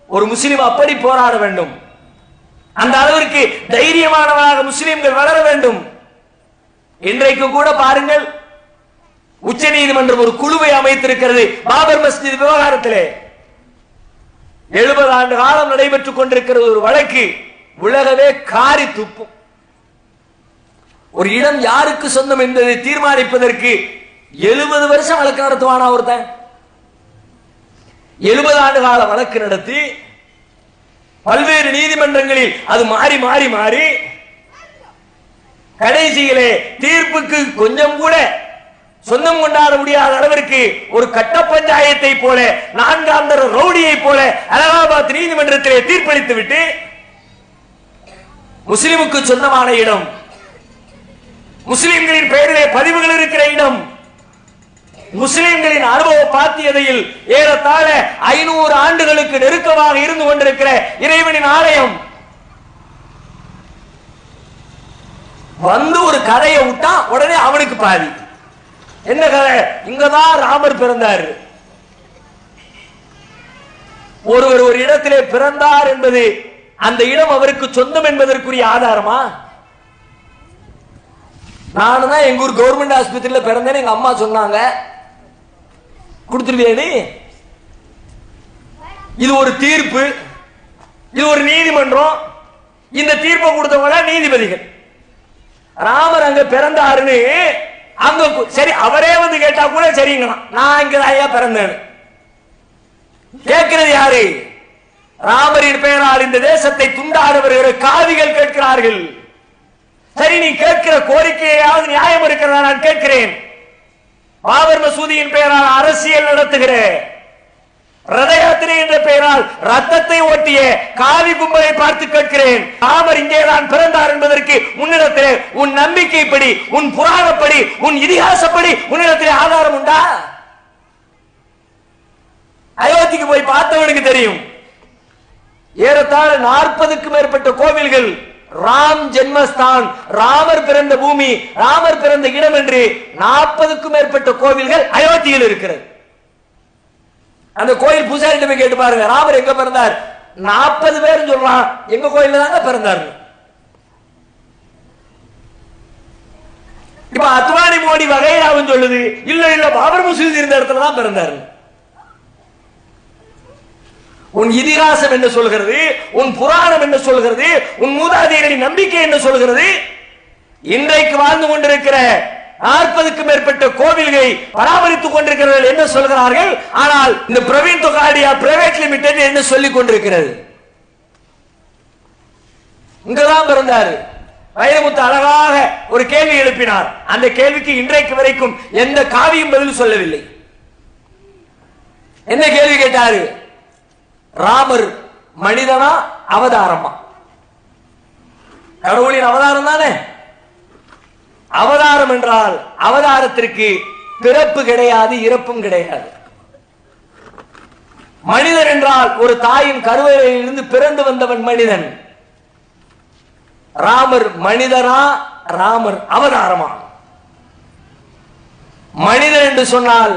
ஒரு முஸ்லிம் அப்படி போராட வேண்டும். அந்த அளவிற்கு தைரியமானவராக முஸ்லிம்கள் வளர வேண்டும். இன்றைக்கு கூட பாருங்கள், உச்ச நீதிமன்றம் ஒரு குழுவை அமைத்திருக்கிறது பாபர் மஸ்ஜித் விவகாரத்திலே. 70 ஆண்டு காலம் நடைபெற்றுக் கொண்டிருக்கிறது ஒரு வழக்கு. உலகவே காரி துப்பும். ஒரு இடம் யாருக்கு சொந்தம் என்பதை தீர்மானிப்பதற்கு 70 வருஷம் வழக்கு நடத்துவானா ஒருத்தன்? 70 ஆண்டு கால வழக்கு நடத்தி பல்வேறு நீதிமன்றங்களில் அது மாறி மாறி மாறி கடைசியிலே தீர்ப்புக்கு கொஞ்சம் கூட சொந்தம் கொண்டாட முடியாத அளவிற்கு ஒரு கட்ட பஞ்சாயத்தை போல, 4ஆம் தர ரவுடியை போல அலகாபாத் நீதிமன்றத்திலே தீர்ப்பளித்து விட்டு முஸ்லிமுக்கு சொந்தமான இடம், முஸ்லிம்களின் பெயரிலே பதிவுகள் இருக்கிற இடம், முஸ்லிம்களின் அனுபவ பாத்தியதையில் ஏறத்தாழ 500 ஆண்டுகளுக்கு நெருக்கமாக இருந்து கொண்டிருக்கிற இறைவனின் ஆலயம் வந்து ஒரு கதையை விட்டா உடனே அவனுக்கு பாதி. என்ன கதை? இங்கதான் ராமர் பிறந்தார். ஒருவர் ஒரு இடத்திலே பிறந்தார் என்பது அந்த இடம் அவருக்கு சொந்தம் என்பதற்குரிய ஆதாரமா? நானும் தான் எங்க ஊர் கவர்மெண்ட் ஆஸ்பத்திரியில் பிறந்தேன்னு எங்க அம்மா சொன்னாங்க. கொடுத்துருவியா? இது ஒரு தீர்ப்பு, இது ஒரு நீதிமன்றம். இந்த தீர்ப்பை கொடுத்தவங்க நீதிபதிகள். ராமர் அங்க பிறந்தாருன்னு அங்க சரி, அவரே வந்து கேட்டா கூட சரிங்களா, நான் இங்கதான் பிறந்தேன். கேட்கிறது யாரு? ராமரின் பெயரால் இந்த தேசத்தை துண்டாட வருகிற காவிகள் கேட்கிறார்கள். சரி, நீ கேட்கிற கோரிக்கையாவது நியாயம் இருக்கிறதா? நான் கேட்கிறேன். பாபர் மசூதியின் பெயரால் அரசியல் நடத்துகிற, ரத யாத்திரை என்ற பெயரால் ரத்தத்தை ஓட்டிய காவி கும்பலை பார்த்து கேட்கிறேன். ராமர் இங்கேதான் பிறந்தார் என்பதற்கு உன்னிடத்திலே உன் நம்பிக்கைப்படி, உன் புராணப்படி, உன் இதிகாசப்படி உன்னிடத்திலே ஆதாரம் உண்டா? அயோத்திக்கு போய் பார்த்தவனுக்கு தெரியும். ஏறத்தாழ 40க்கும் மேற்பட்ட கோவில்கள் ராம் ஜென்மஸ்தான், ராமர் பிறந்த பூமி, ராமர் பிறந்த இடம் என்று 40க்கும் மேற்பட்ட கோவில்கள் அயோத்தியில் இருக்கிறது. அந்த கோயில் பூசாரிட்ட போய் கேட்டு பாருங்க, ராமர் எங்க பிறந்தார்? 40 பேர் சொல்றான் எங்க கோயில்ல தாங்க பிறந்தார். இப்ப அத்வானி மோடி வகைராவும் சொல்லுது இல்ல இல்ல பாபர் மசூதி இருந்த இடத்துல தான் பிறந்தார். உன் இதிகாசம் என்ன சொல்கிறது? உன் புராணம் என்ன சொல்கிறது? உன் மூதாதையரின் நம்பிக்கை என்ன சொல்கிறது? இன்றைக்கு வாழ்ந்து கொண்டிருக்கிற 40க்கும் மேற்பட்ட கோவில்களை பராமரித்துக் கொண்டிருக்கிறார்கள் என்ன சொல்கிறார்கள்? ஆனால் இந்த பிரவீன் தொகாடியா பிரைவேட் லிமிடெட் என்ன சொல்லிக் கொண்டிருக்கிறது? இங்கதான் பிறந்தாரு. வைரமுத்து அழகாக ஒரு கேள்வி எழுப்பினார். அந்த கேள்விக்கு இன்றைக்கு வரைக்கும் எந்த காவியும் பதில் சொல்லவில்லை. என்ன கேள்வி கேட்டாரு? ராமர் மனிதனா அவதாரமா? கடவுளின் அவதாரம் தானே. அவதாரம் என்றால் அவதாரத்திற்கு பிறப்பு கிடையாது, இறப்பும் கிடையாது. மனிதன் என்றால் ஒரு தாயின் கருவறையில் இருந்து பிறந்து வந்தவன் மனிதன். ராமர் மனிதனா, ராமர் அவதாரமா? மனிதன் என்று சொன்னால்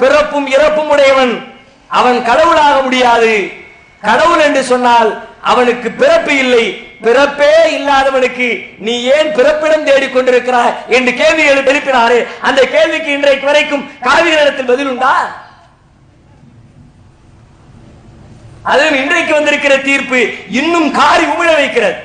பிறப்பும் இறப்பும் உடையவன், அவன் கடவுளாக முடியாது. கடவுள் என்று சொன்னால் அவனுக்கு பிறப்பு இல்லை. பிறப்பே இல்லாதவனுக்கு நீ ஏன் பிறப்பிடம் தேடிக்கொண்டிருக்கிறாய் என்று கேள்வி எழுப்பினாரே, அந்த கேள்விக்கு இன்றைக்கு வரைக்கும் காவிரிடத்தில் பதில் உண்டா? அதுவும் இன்றைக்கு வந்திருக்கிற தீர்ப்பு இன்னும் காரி உமிழ வைக்கிறது.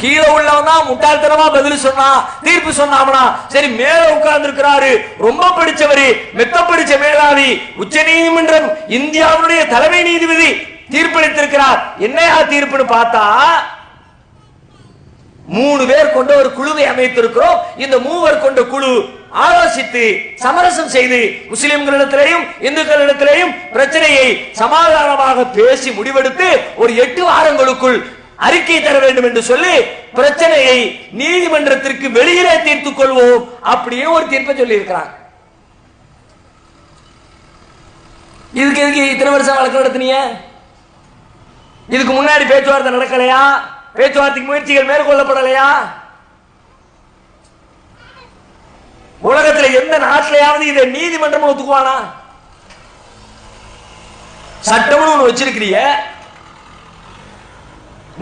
கீழே உள்ளவனா முட்டாள்தனமா பதில் சொன்னா, தீர்ப்பு சொன்னாமனா சரி, மேல உட்கார்ந்து இருக்கிறாரு ரொம்ப படிச்சவரு, மெத்த படிச்ச மேலாவி, உச்ச நீதிமன்றம் இந்தியாவுடைய தலைமை நீதிபதி தீர்ப்பளித்திருக்கிறார். என்னையா தீர்ப்புன்னு பார்த்தா 3 பேர் கொண்ட ஒரு குழுவை அமைத்திருக்கிறோம். இந்த 3 கொண்ட குழு ஆலோசித்து சமரசம் செய்து முஸ்லிம்களிடத்திலேயும் இந்துக்களிடத்திலேயும் பிரச்சனையை சமாதானமாக பேசி முடிவெடுத்து ஒரு 8 வாரங்களுக்குள் அறிக்கை தர வேண்டும் என்று சொல்லி பிரச்சனையை நீதிமன்றத்திற்கு வெளியிலே தீர்த்துக் கொள்வோம் அப்படியே ஒரு தீர்ப்பை சொல்லி இருக்கிறாங்க. இதுக்கு எதுக்கு இத்தனை வருஷம் வழக்கு நடத்தினீங்க? இதுக்கு முன்னாடி பேச்சுவார்த்தை நடக்கலையா? பேச்சுவார்த்தைக்கு முயற்சிகள் மேற்கொள்ளப்படலையா? உலகத்தில் எந்த நாட்டிலையாவது இதை நீதிமன்றம் ஒத்துக்குவானா? சட்டம்னு ஒண்ணு வச்சிருக்கிறீங்க,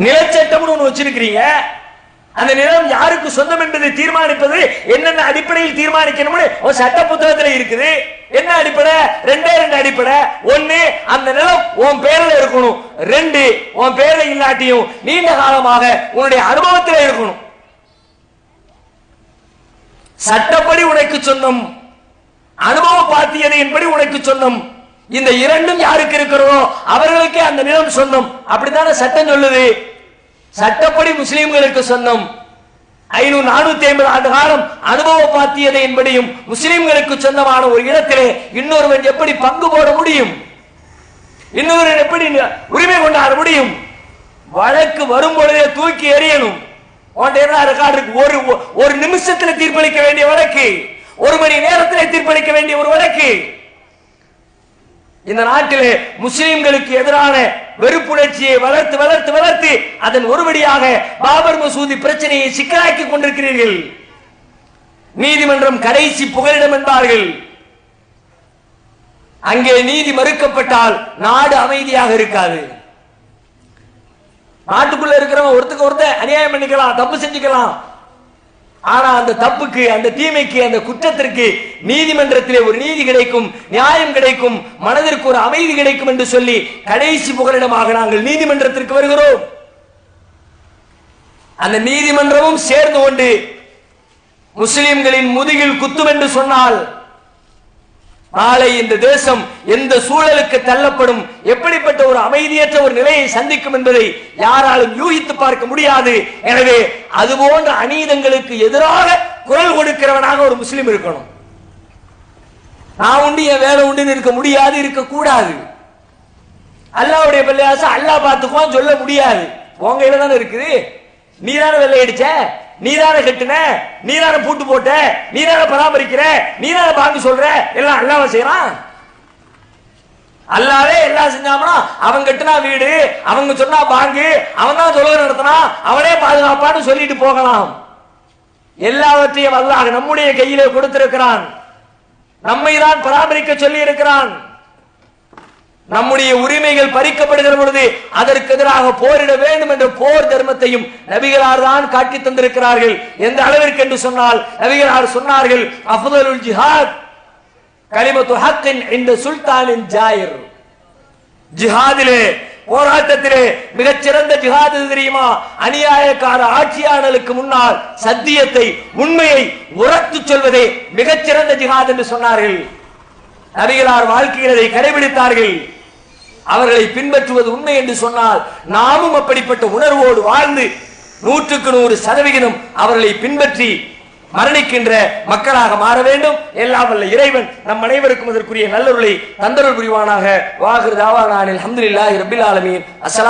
நிலச்சட்டம்னு ஒண்ணு வச்சிருக்கிறீங்க. அந்த நிலம் யாருக்கு சொந்தம் என்பதை தீர்மானிப்பது என்னென்ன அடிப்படையில் தீர்மானிக்கணும்னு ஒரு சட்ட புத்தகத்தில் இருக்குது. என்ன அடிப்படை? 2 அடிப்படை. 1, அந்த நிலம் உன் பேர்ல இருக்கணும். 2, உன் பேர்ல இல்லாட்டியும் நீண்ட காலமாக உன்னுடைய அனுபவத்தில் இருக்கணும். சட்டப்படி உனக்கு சொந்தம், அனுபவ பாத்தியதையின்படி உனக்கு சொந்தம். இந்த 2ம் யாருக்கு இருக்கிறதோ அவர்களுக்கே அந்த நிலம் சொந்தம். அப்படித்தானே சட்டம் சொல்லுது. சட்டப்படி முஸ்லிம்களுக்கு சொந்தம். 500-450 ஆண்டு காலம் அனுபவ பாத்தியதை என்படியும் முஸ்லிம்களுக்கு சொந்தமான ஒரு இடத்திலே இன்னொருவன் எப்படி பங்கு போட முடியும்? இன்னொருவன் எப்படி உரிமை கொண்டாட முடியும்? வழக்கு வரும் பொழுதே தூக்கி எறியணும். ஒரு நிமிஷத்தில் தீர்ப்பளிக்க வேண்டிய வழக்கு, 1 மணி நேரத்தில் தீர்ப்பளிக்க வேண்டிய ஒரு வழக்கு. இந்த நாட்டிலே முஸ்லிம்களுக்கு எதிரான வெறுப்புணர்ச்சியை வளர்த்து வளர்த்து வளர்த்து அதன் ஒருபடியாக பாபர் மசூதி பிரச்சனையை சிக்கலாக்கி கொண்டிருக்கிறீர்கள். நீதிமன்றம் கடைசி புகலிடம் என்பார்கள். அங்கே நீதி மறுக்கப்பட்டால் நாடு அமைதியாக இருக்காது. நாட்டுக்குள்ள இருக்கிறவங்க ஒருத்தருக்கு ஒருத்தர் அநியாயம் பண்ணிக்கலாம், தப்பு செஞ்சுக்கலாம். ஆனா அந்த தப்புக்கு, அந்த தீமைக்கு, அந்த குற்றத்திற்கு நீதிமன்றத்திலே ஒரு நீதி கிடைக்கும், நியாயம் கிடைக்கும், மனதிற்கு ஒரு அமைதி கிடைக்கும் என்று சொல்லி கடைசி புகலிடமாக நாங்கள் நீதிமன்றத்திற்கு வருகிறோம். அந்த நீதிமன்றமும் சேர்ந்து கொண்டு முஸ்லிம்களின் முதுகில் குத்தும் என்று சொன்னால் நாளை இந்த தேசம் எந்த சூழலுக்கு தள்ளப்படும், எப்படிப்பட்ட ஒரு அமைதியற்ற ஒரு நிலையை சந்திக்கும் என்பதை யாராலும் யூகித்து பார்க்க முடியாது. எனவே அதுபோன்ற அநீதங்களுக்கு எதிராக குரல் கொடுக்கிறவனாக ஒரு முஸ்லிம் இருக்கணும். நான் உண்டு என் வேலை உண்டுன்னு இருக்க முடியாது, இருக்கக்கூடாது. அல்லாஹ்வுடைய பிள்ளையாச அல்லாஹ் பார்த்துக்குவான் சொல்ல முடியாது. உங்க கையில தானே இருக்குது. நீதானே வெள்ளை அடிச்ச, நீதானே கட்டுன, நீதானே பூட்டு போட்ட, நீதானே பராமரிக்கிற, நீதானே பாங்கு சொல்ற, எல்லாம் அல்லாஹ் செய்யறான். அல்லாவே எல்லாம் செஞ்சாமனா அவன் கட்டுனா வீடு, அவங்க சொன்னா பாங்கு, அவன் தான் தொழுகை நடத்தினா, அவனே பாதுகாப்பான்னு சொல்லிட்டு போகலாம். எல்லாவற்றையும் அல்லாஹ் நம்முடைய கையிலே கொடுத்திருக்கிறான். நம்மை தான் பராமரிக்க சொல்லி இருக்கிறான். நம்முடைய உரிமைகள் பறிக்கப்படுகிற பொழுது அதற்கு எதிராக போரிட வேண்டும் என்ற போர் தர்மத்தையும் நபிகளார் தான் காட்டி தந்திருக்கிறார்கள். எந்த அளவிற்கு என்று சொன்னால் நபிகளார் சொன்னார்கள், அஃதலுல் ஜிஹாத் கலிமத்து ஹக்கின் இந்த சுல்தானின் ஜாயிர். ஜிஹாதிலே, போராட்டத்திலே மிகச்சிறந்த ஜிஹாத் தெரியுமா? அநியாயக்கார ஆட்சியாளர்களுக்கு முன்னால் சத்தியத்தை, உண்மையை உரத்து சொல்வதே மிகச்சிறந்த ஜிஹாத் என்று சொன்னார்கள். நபிகளார் வாழ்க்கையில் அதை கடைபிடித்தார்கள். அவர்களை பின்பற்றுவது உண்மை என்று சொன்னால் நாமும் அப்படிப்பட்ட உணர்வோடு வாழ்ந்து 100% அவர்களை பின்பற்றி மரணிக்கின்ற மக்களாக மாற வேண்டும். எல்லாம் வல்ல இறைவன் நம் அனைவருக்கும் அதற்குரிய நல்லருளை தந்தருள் புரிவானாக. வாஹிர் தாவானா அல்ஹம்துலில்லாஹி ரப்பில் ஆலமீன். அஸ்ஸலாம்.